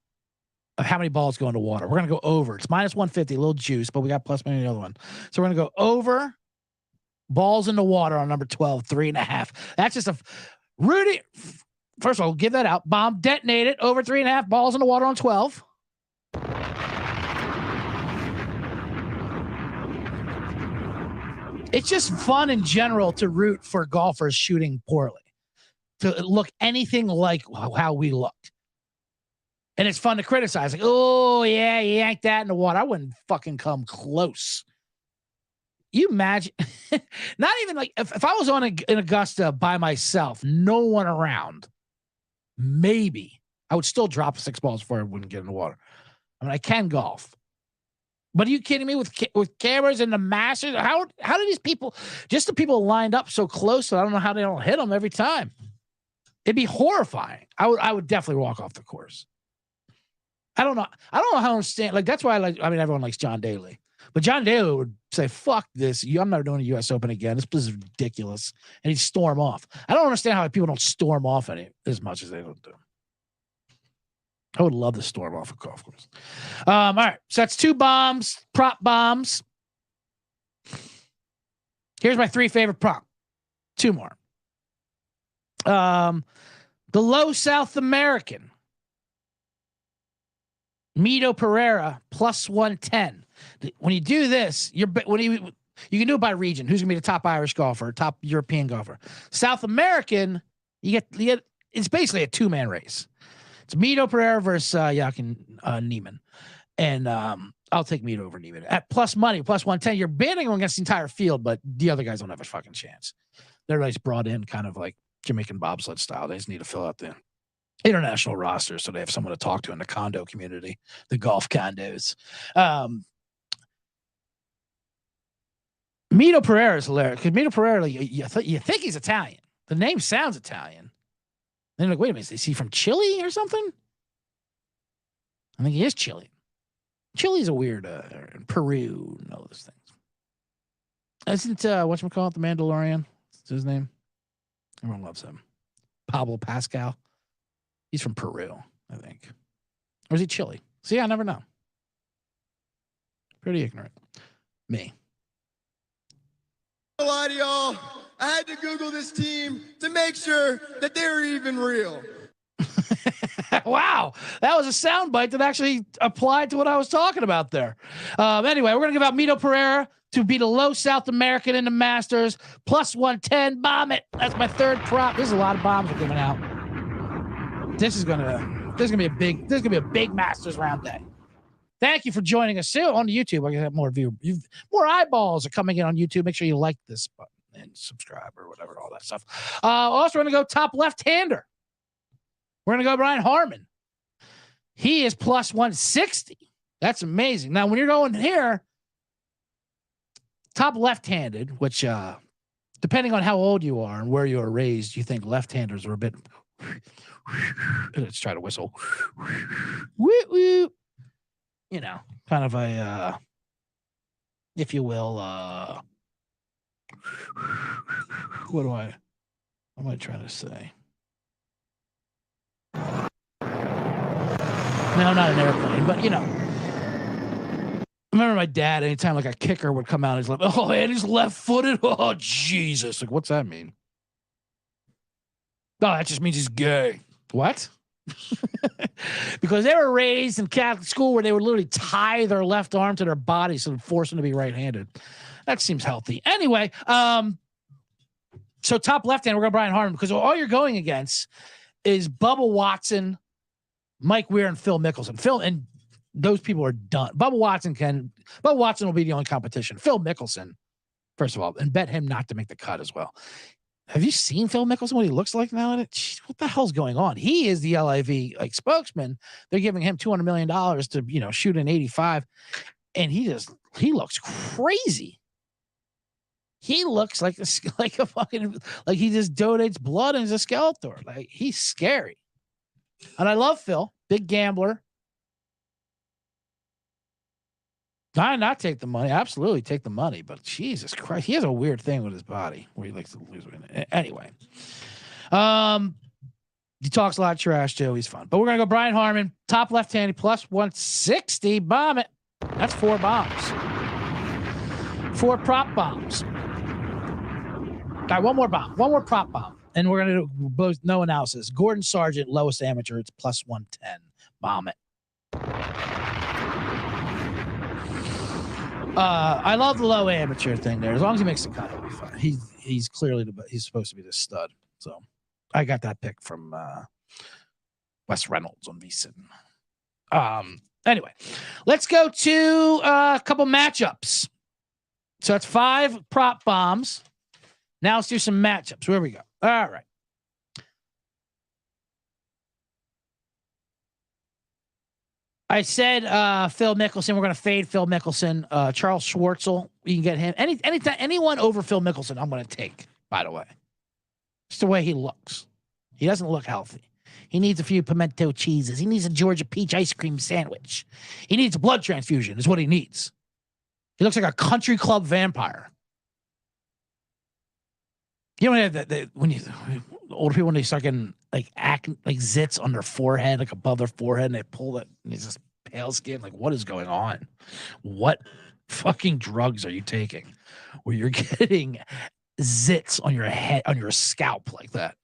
of how many balls go into water. We're going to go over. It's minus 150, a little juice, but we got plus money on the other one. So we're going to go over balls in the water on number 12, 3.5. That's just a Rudy. First of all, give that out. Bomb detonated over 3.5 balls in the water on 12. It's just fun in general to root for golfers shooting poorly, to look anything like how we looked. And it's fun to criticize. Like, oh, yeah, you yanked that in the water. I wouldn't fucking come close. You imagine, not even like if I was on in Augusta by myself, no one around, maybe I would still drop 6 balls before I wouldn't get in the water. I mean, I can golf. But are you kidding me with cameras and the Masters? How do these people, just the people lined up so close, so I don't know how they don't hit them every time. It'd be horrifying. I would definitely walk off the course. I don't know how to understand. Like, that's why everyone likes John Daly. But John Daly would say, fuck this. I'm never doing a U.S. Open again. This is ridiculous. And he'd storm off. I don't understand how people don't storm off as much as they don't do. I would love to storm off a golf course. All right. So that's 2 bombs, prop bombs. Here's my 3 favorite prop. 2 more. The low South American. Mito Pereira plus 110. When you do this, you can do it by region. Who's gonna be the top Irish golfer, top European golfer? South American, you get it's basically a 2-man race. It's Mito Pereira versus Joaquin Neiman, and I'll take Mito over Neiman at plus money, plus 110. You're bidding against the entire field, but the other guys don't have a fucking chance. They're like brought in kind of like Jamaican bobsled style. They just need to fill out the international roster so they have someone to talk to in the condo community, the golf condos. Mito Pereira is hilarious because Mito Pereira, you think he's Italian. The name sounds Italian. Then you're like, wait a minute, is he from Chile or something? I think he is Chilean. Chile's a weird Peru and all those things. Isn't whatchamacallit, the Mandalorian? What's his name? Everyone loves him. Pablo Pascal. He's from Peru, I think. Or is he Chile? See, I never know. Pretty ignorant. Me. A lot of y'all, I had to Google this team to make sure that they were even real. Wow, that was a soundbite that actually applied to what I was talking about there. Anyway, we're gonna give out Mito Pereira to beat a low South American in the Masters plus 110. Bomb it. That's my 3rd prop. There's a lot of bombs we're giving out. This is gonna be a big Masters round day. Thank you for joining us soon on YouTube. I can have more eyeballs are coming in on YouTube. Make sure you like this button and subscribe or whatever, all that stuff. Also, we're going to go top left-hander. We're going to go Brian Harman. He is plus 160. That's amazing. Now, when you're going here, top left-handed, which depending on how old you are and where you are raised, you think left-handers are a bit. Let's try to whistle. Woo woo. You know, kind of a, if you will, what am I trying to say? No, not an airplane, but you know, I remember my dad, anytime like a kicker would come out, he's like, oh, man, he's left-footed. Oh, Jesus. Like, what's that mean? Oh, that just means he's gay. What? Because they were raised in Catholic school where they would literally tie their left arm to their body so to force them to be right-handed. That seems healthy. Anyway, so top left-hand, we're going to Brian Harman because all you're going against is Bubba Watson, Mike Weir, and Phil Mickelson. Phil and those people are done. Bubba Watson will be the only competition. Phil Mickelson, first of all, and bet him not to make the cut as well. Have you seen Phil Mickelson, what he looks like now? What the hell's going on? He is the LIV spokesman. They're giving him $200 million to, shoot an 85. And he looks crazy. He looks like a fucking, like he just donates blood and is a Skeletor. Like, he's scary. And I love Phil, big gambler. I not take the money. Absolutely take the money. But Jesus Christ, he has a weird thing with his body where he likes to lose weight. Anyway, He talks a lot of trash too. He's fun. But we're gonna go Brian Harman, top left-handed, plus 160. Bomb it. That's 4 bombs. 4 prop bombs. All right, one more bomb. One more prop bomb. And we're gonna do both no analysis. Gordon Sargent, lowest amateur. It's plus 110. Bomb it. I love the low amateur thing there. As long as he makes the cut, he'll be fine. He's clearly he's supposed to be the stud. So I got that pick from Wes Reynolds on VSiN. Anyway, let's go to a couple matchups. So that's 5 prop bombs. Now let's do some matchups. Where we go. All right. I said Phil Mickelson. We're going to fade Phil Mickelson. Charles Schwartzel. You can get him. Anyone over Phil Mickelson, I'm going to take, by the way. It's the way he looks. He doesn't look healthy. He needs a few pimento cheeses. He needs a Georgia peach ice cream sandwich. He needs a blood transfusion is what he needs. He looks like a country club vampire. You know when older people, when they start getting like acne, like zits on their forehead, like above their forehead, and they pull it, and it's just pale skin. Like, what is going on? What fucking drugs are you taking where you're getting zits on your head, on your scalp like that?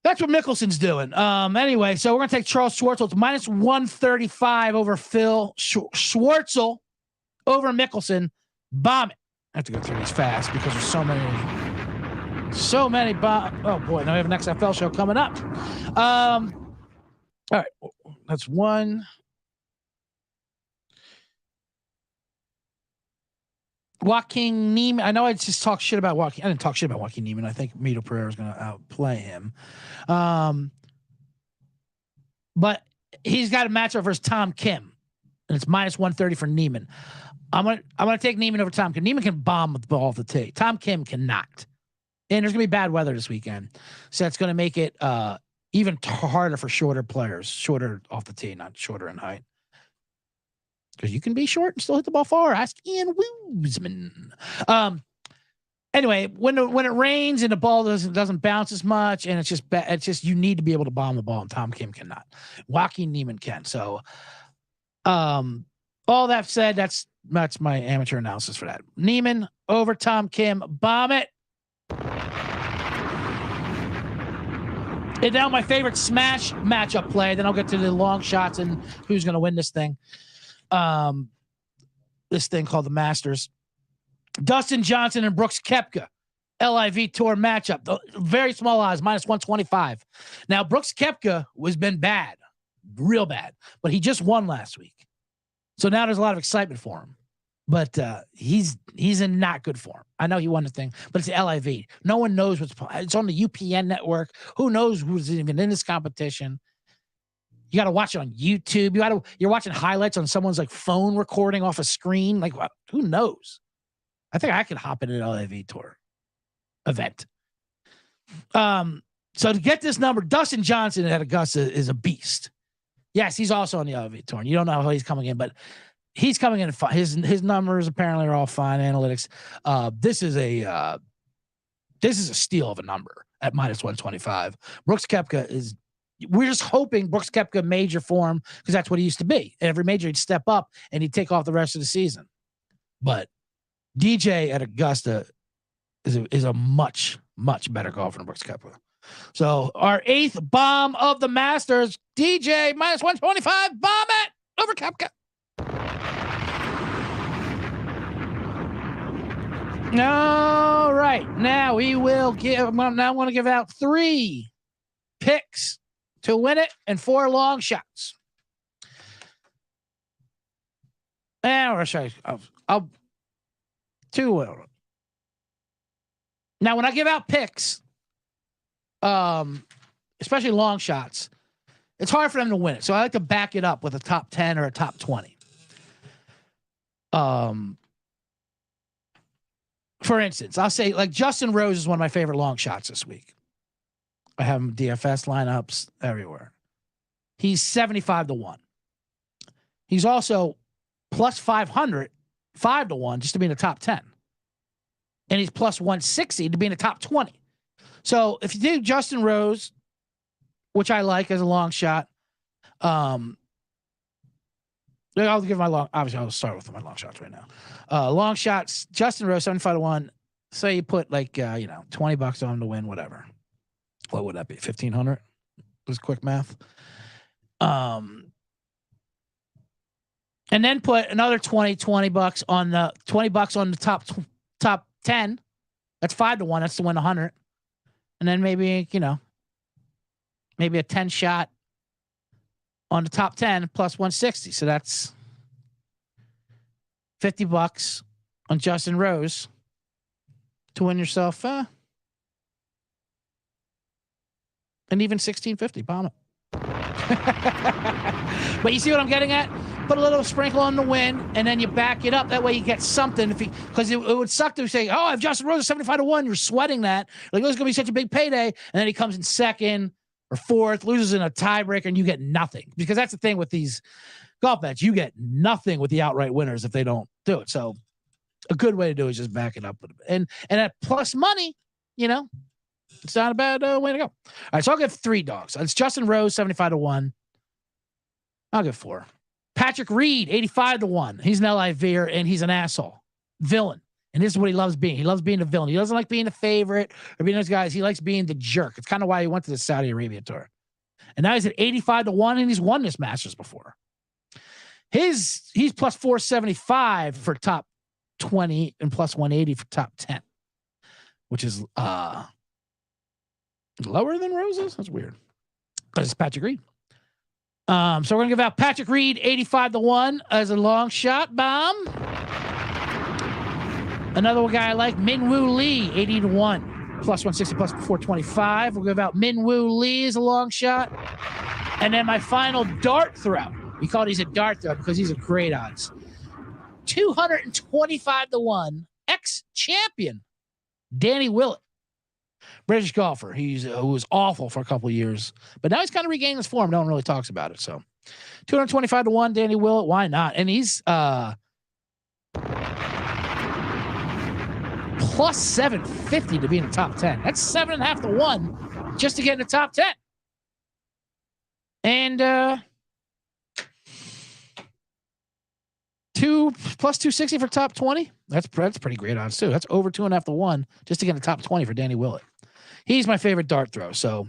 That's what Mickelson's doing. Anyway, so we're gonna take Charles Schwartzel. It's minus 135 over Phil Schwartzel over Mickelson. Bomb it. I have to go through these fast because there's so many oh boy, now we have an XFL show coming up. All right, that's one. Joaquin Neiman. I know I just talked shit about Joaquin. I didn't talk shit about Joaquin Neiman. I think Mito Pereira is going to outplay him. But he's got a matchup versus Tom Kim, and it's minus 130 for Neiman. I'm gonna take Neiman over Tom Kim. Neiman can bomb with the ball off the tee. Tom Kim cannot. And there's gonna be bad weather this weekend, so that's gonna make it even harder for shorter players, shorter off the tee, not shorter in height. Because you can be short and still hit the ball far. Ask Ian Woosman. Anyway, when it rains and the ball doesn't bounce as much, and it's just you need to be able to bomb the ball, and Tom Kim cannot. Joaquin Neiman can. So, all that said, that's my amateur analysis for that. Neiman over Tom Kim. Bomb it. And now my favorite smash matchup play. Then I'll get to the long shots and who's going to win this thing. This thing called the Masters. Dustin Johnson and Brooks Koepka. LIV Tour matchup. Very small odds, minus 125. Now, Brooks Koepka has been bad. Real bad. But he just won last week. So now there's a lot of excitement for him, but he's in not good form. I know he won the thing, but it's the LIV. No one knows it's on the UPN network. Who knows who's even in this competition? You got to watch it on YouTube. You're watching highlights on someone's like phone recording off a screen. Like, who knows? I think I could hop in an LIV Tour event. So to get this number, Dustin Johnson at Augusta is a beast. Yes, he's also on the LIV Tour. You don't know how he's coming in, but he's coming in. His numbers apparently are all fine. Analytics. This is a steal of a number at minus 125. Brooks Koepka is. We're just hoping Brooks Koepka major form because that's what he used to be. Every major he'd step up and he'd take off the rest of the season. But DJ at Augusta is a much better golfer than Brooks Koepka. So our 8th bomb of the Masters, DJ minus 125, bomb it over Koepka. All right, now we will give. Now I want to give out 3 picks to win it and 4 long shots. And I'll 2. Now when I give out picks. Especially long shots, it's hard for them to win it. So I like to back it up with a top 10 or a top 20. For instance, I'll say like Justin Rose is one of my favorite long shots this week. I have him DFS lineups everywhere. He's 75-1. He's also plus 500, 5-1 just to be in the top 10. And he's plus 160 to be in the top 20. So if you do Justin Rose which I like as a long shot. I'll give my long. Obviously, I'll start with my long shots right now. Long shots. Justin Rose 75-1. Say you put like $20 on him to win, whatever. What would that be? 1,500. Was quick math. And then put another $20 on the $20 on the top 10. That's 5-1. That's to win 100. And then maybe maybe a 10 shot on the top 10 plus 160. So that's $50 on Justin Rose to win yourself and even $1,650. Bomb it. But you see what I'm getting at? Put a little sprinkle on the win, and then you back it up. That way you get something. Because it would suck to say, "Oh, I have Justin Rose 75-1." You're sweating that. Like, oh, it's gonna be such a big payday, and then he comes in second or fourth, loses in a tiebreaker, and you get nothing. Because that's the thing with these golf bets, you get nothing with the outright winners if they don't do it. So, a good way to do it is just back it up with and at plus money, it's not a bad way to go. All right, so I'll give 3 dogs. It's Justin Rose 75-1. I'll give 4. Patrick Reed 85-1. He's an LIVer and he's an asshole, villain, and this is what he loves being. He loves being a villain. He doesn't like being the favorite or being those guys. He likes being the jerk. It's kind of why he went to the Saudi Arabia tour, and now he's at 85-1, and he's won this Masters before. He's plus 475 for top 20 and plus 180 for top 10, which is lower than Rose's. That's weird because it's Patrick Reed. So we're gonna give out Patrick Reed 85-1 as a long shot bomb. Another guy I like, Minwoo Lee 80-1 plus 160 plus 425. We'll give out Minwoo Lee as a long shot, and then my final dart throw. We call these a dart throw because these are great odds. 225-1 ex-champion Danny Willett. British golfer. Who was awful for a couple of years, but now he's kind of regaining his form. No one really talks about it. So 225-1, Danny Willett. Why not? And he's plus 750 to be in the top 10. That's 7.5-1 just to get in the top 10. And plus 260 for top 20. That's pretty great odds too. That's over 2.5-1 just to get in the top 20 for Danny Willett. He's my favorite dart throw. So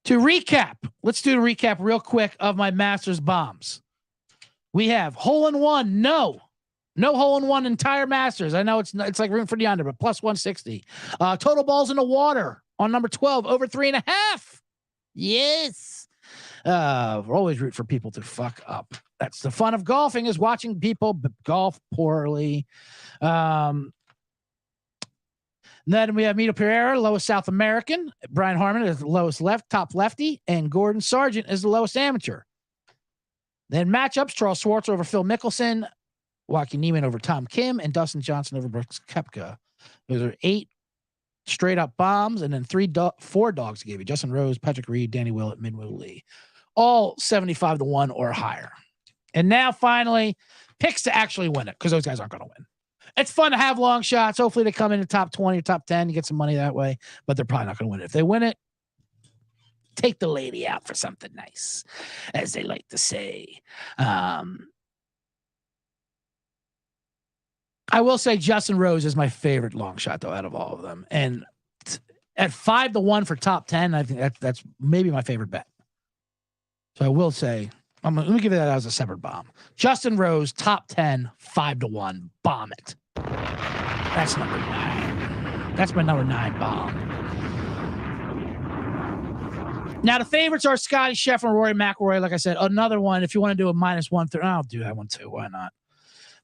to recap, let's do a recap real quick of my Masters bombs. We have hole in one. No hole in one entire Masters. I know it's like room for the under, but plus 160. Total balls in the water on number 12, over 3.5. Yes. We're always root for people to fuck up. That's the fun of golfing, is watching people golf poorly. Then we have Mito Pereira, lowest South American. Brian Harmon is the lowest top lefty. And Gordon Sargent is the lowest amateur. Then matchups, Charles Schwartz over Phil Mickelson, Joaquin Niemann over Tom Kim, and Dustin Johnson over Brooks Koepka. Those are 8 straight up bombs, and then 4 dogs gave you. Justin Rose, Patrick Reed, Danny Willett, Minwoo Lee. All 75-1 or higher. And now finally, picks to actually win it, because those guys aren't going to win. It's fun to have long shots. Hopefully they come in the top 20 or top 10. You get some money that way, but they're probably not going to win it. If they win it, take the lady out for something nice, as they like to say. I will say Justin Rose is my favorite long shot, though, out of all of them. And at 5-1 for top 10, I think that's maybe my favorite bet. So I will say, let me give that as a separate bomb. Justin Rose, top 10, 5-1. Bomb it. That's number 9. That's my number 9 bomb. Now, the favorites are Scotty Scheffler and Rory McIlroy. Like I said, another one, if you want to do a minus 130, I'll do that one too. Why not?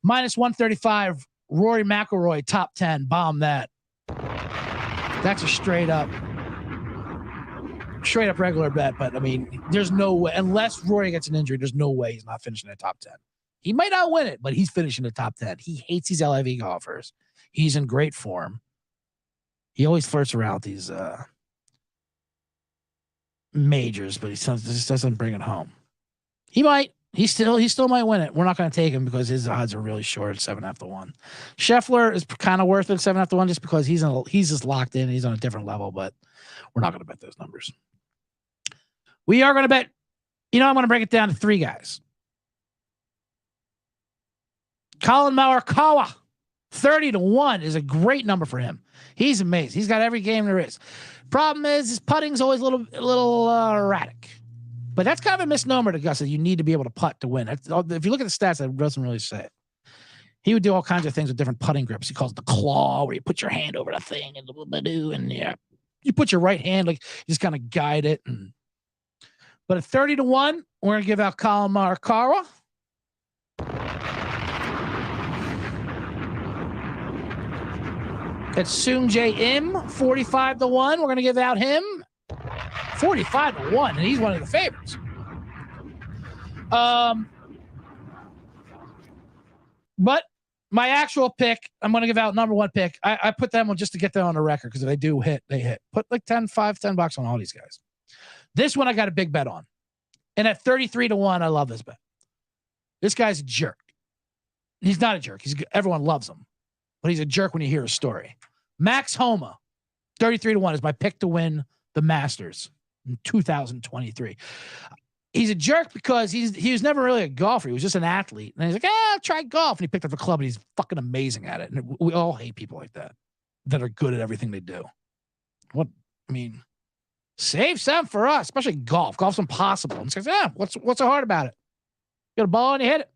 Minus 135, Rory McIlroy, top 10. Bomb that. That's a straight up regular bet. But I mean, there's no way, unless Rory gets an injury, there's no way he's not finishing the top 10. He might not win it, but he's finishing the top 10. He hates these LIV golfers. He's in great form. He always flirts around with these majors, but he just doesn't bring it home. He might. He still might win it. We're not going to take him because his odds are really short, 7.5-1. Scheffler is kind of worth it, 7.5-1, just because he's just locked in. He's on a different level, but we're not going to bet those numbers. We are going to bet, I'm going to break it down to 3 guys. Colin Morikawa, 30-1 is a great number for him. He's amazing. He's got every game there is. Problem is, his putting's always a little erratic. But that's kind of a misnomer to Gus, that you need to be able to putt to win. If you look at the stats, that doesn't really say it. He would do all kinds of things with different putting grips. He calls it the claw, where you put your hand over the thing and you put your right hand, like you just kind of guide it. But at 30-1, we're going to give out Colin Morikawa. At Sung J M, 45-1. We're going to give out him 45-1, and he's one of the favorites. But my actual pick, I'm going to give out number 1 pick. I put them on just to get them on the record, because if they do hit, they hit. Put like $10 on all these guys. This one I got a big bet on. And at 33-1, I love this bet. This guy's a jerk. He's not a jerk. Everyone loves him. But he's a jerk when you hear his story. Max Homa, 33-1 is my pick to win the Masters in 2023. He's a jerk because he was never really a golfer. He was just an athlete. And he's like, I'll try golf. And he picked up a club, and he's fucking amazing at it. And we all hate people like that are good at everything they do. Save some for us, especially golf. Golf's impossible. And it's like, what's so hard about it? You got a ball and you hit it.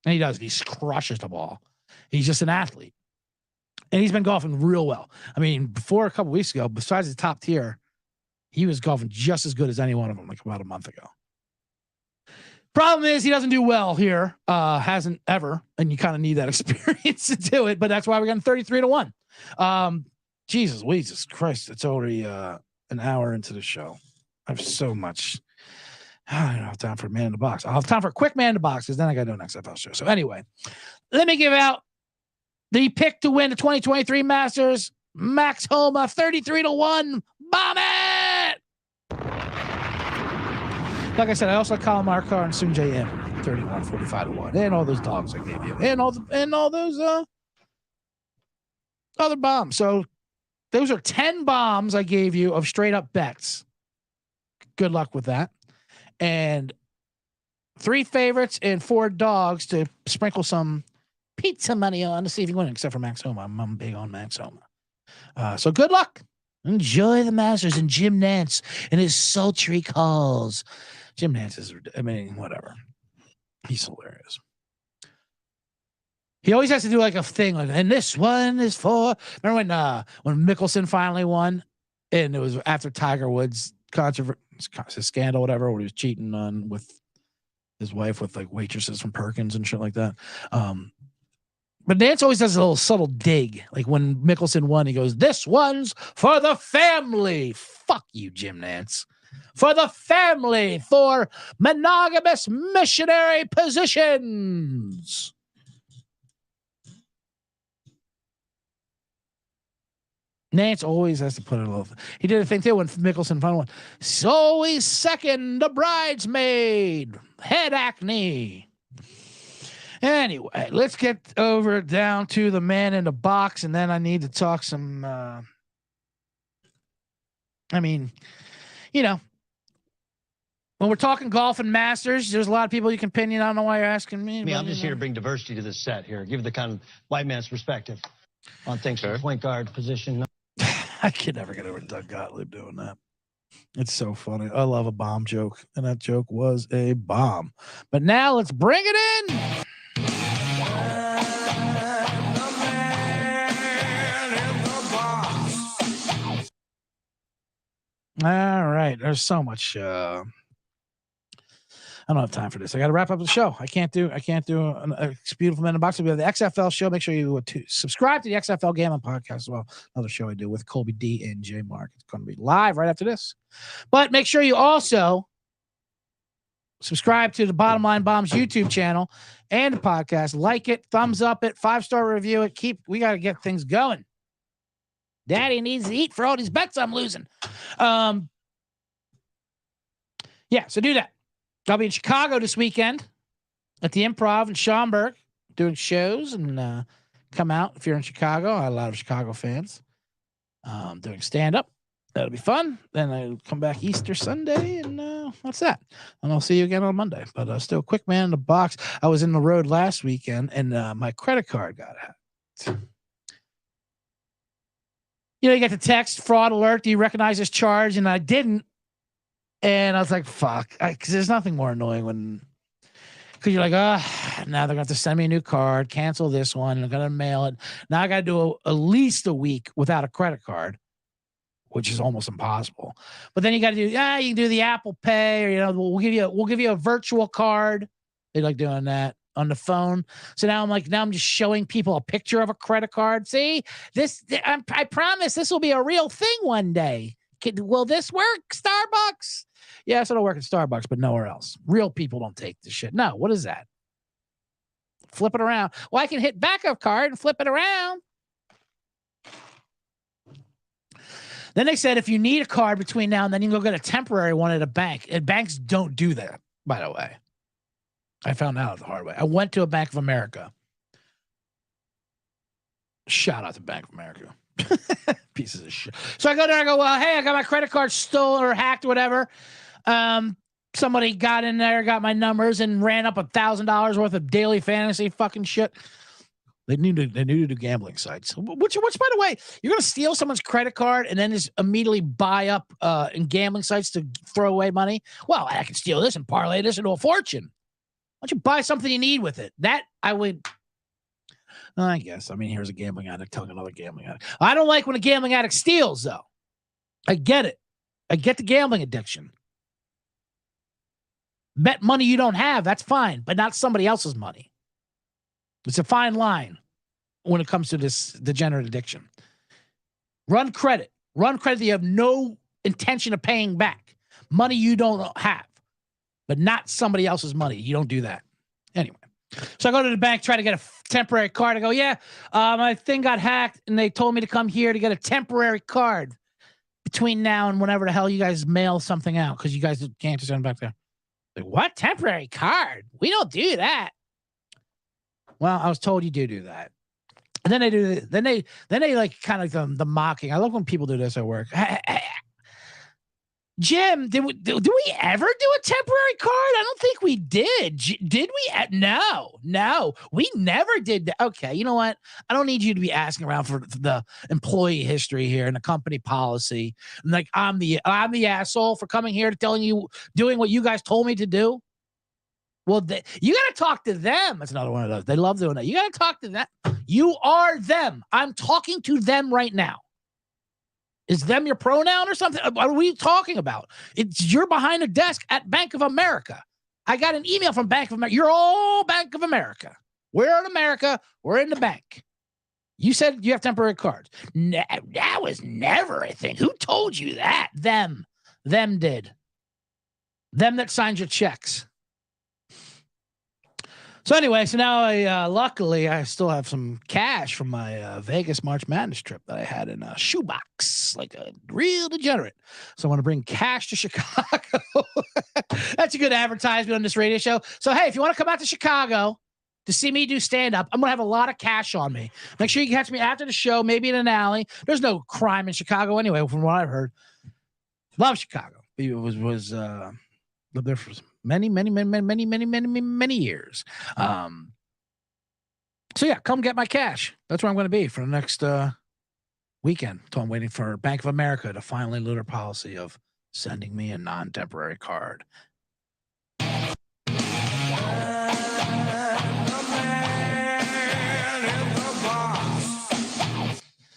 And he does. He crushes the ball. He's just an athlete. And he's been golfing real well. Before a couple weeks ago, besides the top tier, he was golfing just as good as any one of them, like about a month ago. Problem is, he doesn't do well here. Hasn't ever. And you kind of need that experience to do it. But that's why we got 33-1. Jesus Christ. It's already an hour into the show. I have so much. I don't have time for a man in the box. I'll have time for a quick man in the box, because then I got to do an XFL show. So anyway, let me give out the pick to win the 2023 Masters. Max Homa, 33-1. Bomb it! Like I said, I also have Colin Morikawa and Sung J M, 31, 45-1. And all those dogs I gave you. And all those other bombs. So those are 10 bombs I gave you of straight up bets. Good luck with that. And 3 favorites and 4 dogs to sprinkle some pizza money on to see if you win, except for Max Homa. I'm big on Max Homa. So good luck. Enjoy the Masters and Jim Nantz and his sultry calls. Jim Nantz is, whatever. He's hilarious. He always has to do like a thing, like, and this one is for. Remember when Mickelson finally won, and it was after Tiger Woods' scandal, whatever, where he was cheating on with his wife with like waitresses from Perkins and shit like that. But Nance always does a little subtle dig. Like when Mickelson won, he goes, "This one's for the family." Fuck you, Jim Nance. For the family, for monogamous missionary positions. Nance always has to put it a little. He did a thing too when Mickelson finally won. He's always second the bridesmaid. Head acne. Anyway, let's get over down to the man in the box, and then I need to talk some. When we're talking golf and Masters, there's a lot of people you can opinion. I don't know why you're asking me. I'm just here to bring diversity to this set here. Give the kind of white man's perspective on things from point guard position. I can never get over Doug Gottlieb doing that. It's so funny. I love a bomb joke, and that joke was a bomb. But now let's bring it in. All right. There's so much. I don't have time for this. I got to wrap up the show. I can't do a beautiful man in the box. We have the XFL show. Make sure you subscribe to the XFL Gambling Podcast as well. Another show I do with Colby D and J Mark. It's going to be live right after this. But make sure you also subscribe to the Bottom Line Bombs YouTube channel and the podcast. Like it, thumbs up it, 5-star review it. We got to get things going. Daddy needs to eat for all these bets I'm losing. So do that. I'll be in Chicago this weekend at the Improv in Schaumburg doing shows, and come out if you're in Chicago. I have a lot of Chicago fans doing stand-up. That'll be fun. Then I come back Easter Sunday, and that's that. And I'll see you again on Monday. But still, quick man in the box. I was in the road last weekend, and my credit card got hacked. You know, you get the text, fraud alert. Do you recognize this charge? And I didn't. And I was like, fuck. Because there's nothing more annoying when... Because you're like, now they're going to have to send me a new card, cancel this one, and I'm going to mail it. Now I got to do at least a week without a credit card, which is almost impossible. But then you got to do, you can do the Apple Pay, or, you know, we'll give you a virtual card. They like doing that on the phone. So now I'm just showing people a picture of a credit card. See, I promise this will be a real thing one day. Will this work, Starbucks? Yes, it'll work at Starbucks, but nowhere else. Real people don't take this shit. No, what is that? Flip it around. Well, I can hit backup card and flip it around. Then they said if you need a card between now and then, you can go get a temporary one at a bank. And banks don't do that, by the way. I found out the hard way. I went to a Bank of America. Shout out to Bank of America. Pieces of shit. So I go there, I go, well, hey, I got my credit card stolen or hacked or whatever. Somebody got in there, got my numbers, and ran up $1,000 worth of daily fantasy fucking shit. They knew to do gambling sites. Which, by the way, you're gonna steal someone's credit card and then just immediately buy up in gambling sites to throw away money. Well, I can steal this and parlay this into a fortune. Why don't you buy something you need with it? That I would. I guess. I mean, here's a gambling addict telling another gambling addict. I don't like when a gambling addict steals, though. I get it. I get the gambling addiction. Bet money you don't have, that's fine, but not somebody else's money. It's a fine line when it comes to this degenerate addiction. Run credit that you have no intention of paying back. Money you don't have, but not somebody else's money. You don't do that. Anyway. So I go to the bank, try to get a temporary card. I go, my thing got hacked, and they told me to come here to get a temporary card between now and whenever the hell you guys mail something out, because you guys can't just send back there. Like, what? Temporary card? We don't do that. Well, I was told you do that. And then they do. Then they like kind of the mocking. I love when people do this at work. Jim, did we ever do a temporary card? I don't think we did. Did we? No, we never did that. Okay, you know what? I don't need you to be asking around for the employee history here and the company policy. And like I'm the asshole for coming here to telling you doing what you guys told me to do. Well, you got to talk to them. That's another one of those. They love doing that. You got to talk to them. You are them. I'm talking to them right now. Is them your pronoun or something? What are we talking about? You're behind a desk at Bank of America. I got an email from Bank of America. You're all Bank of America. We're in America. We're in the bank. You said you have temporary cards. That was never a thing. Who told you that? Them did. Them that signed your checks. So anyway, so now luckily I still have some cash from my Vegas March Madness trip that I had in a shoebox, like a real degenerate. So I want to bring cash to Chicago. That's a good advertisement on this radio show. So hey, if you want to come out to Chicago to see me do stand-up, I'm going to have a lot of cash on me. Make sure you catch me after the show, maybe in an alley. There's no crime in Chicago anyway, from what I've heard. Love Chicago. It was lived there for many years. So yeah, come get my cash. That's where I'm going to be for the next weekend. So I'm waiting for Bank of America to finally loot their policy of sending me a non-temporary card.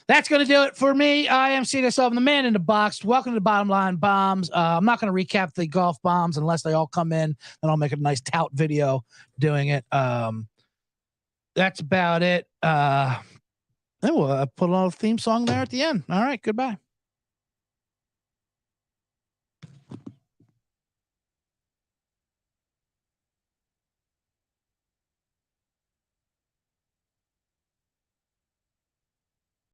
That's going to do it for me. I am C. Sullivan, the man in the box. Welcome to the Bottom Line Bombs. I'm not going to recap the golf bombs unless they all come in, and I'll make a nice tout video doing it. That's about it. Then we'll put a little theme song there at the end. All right, goodbye.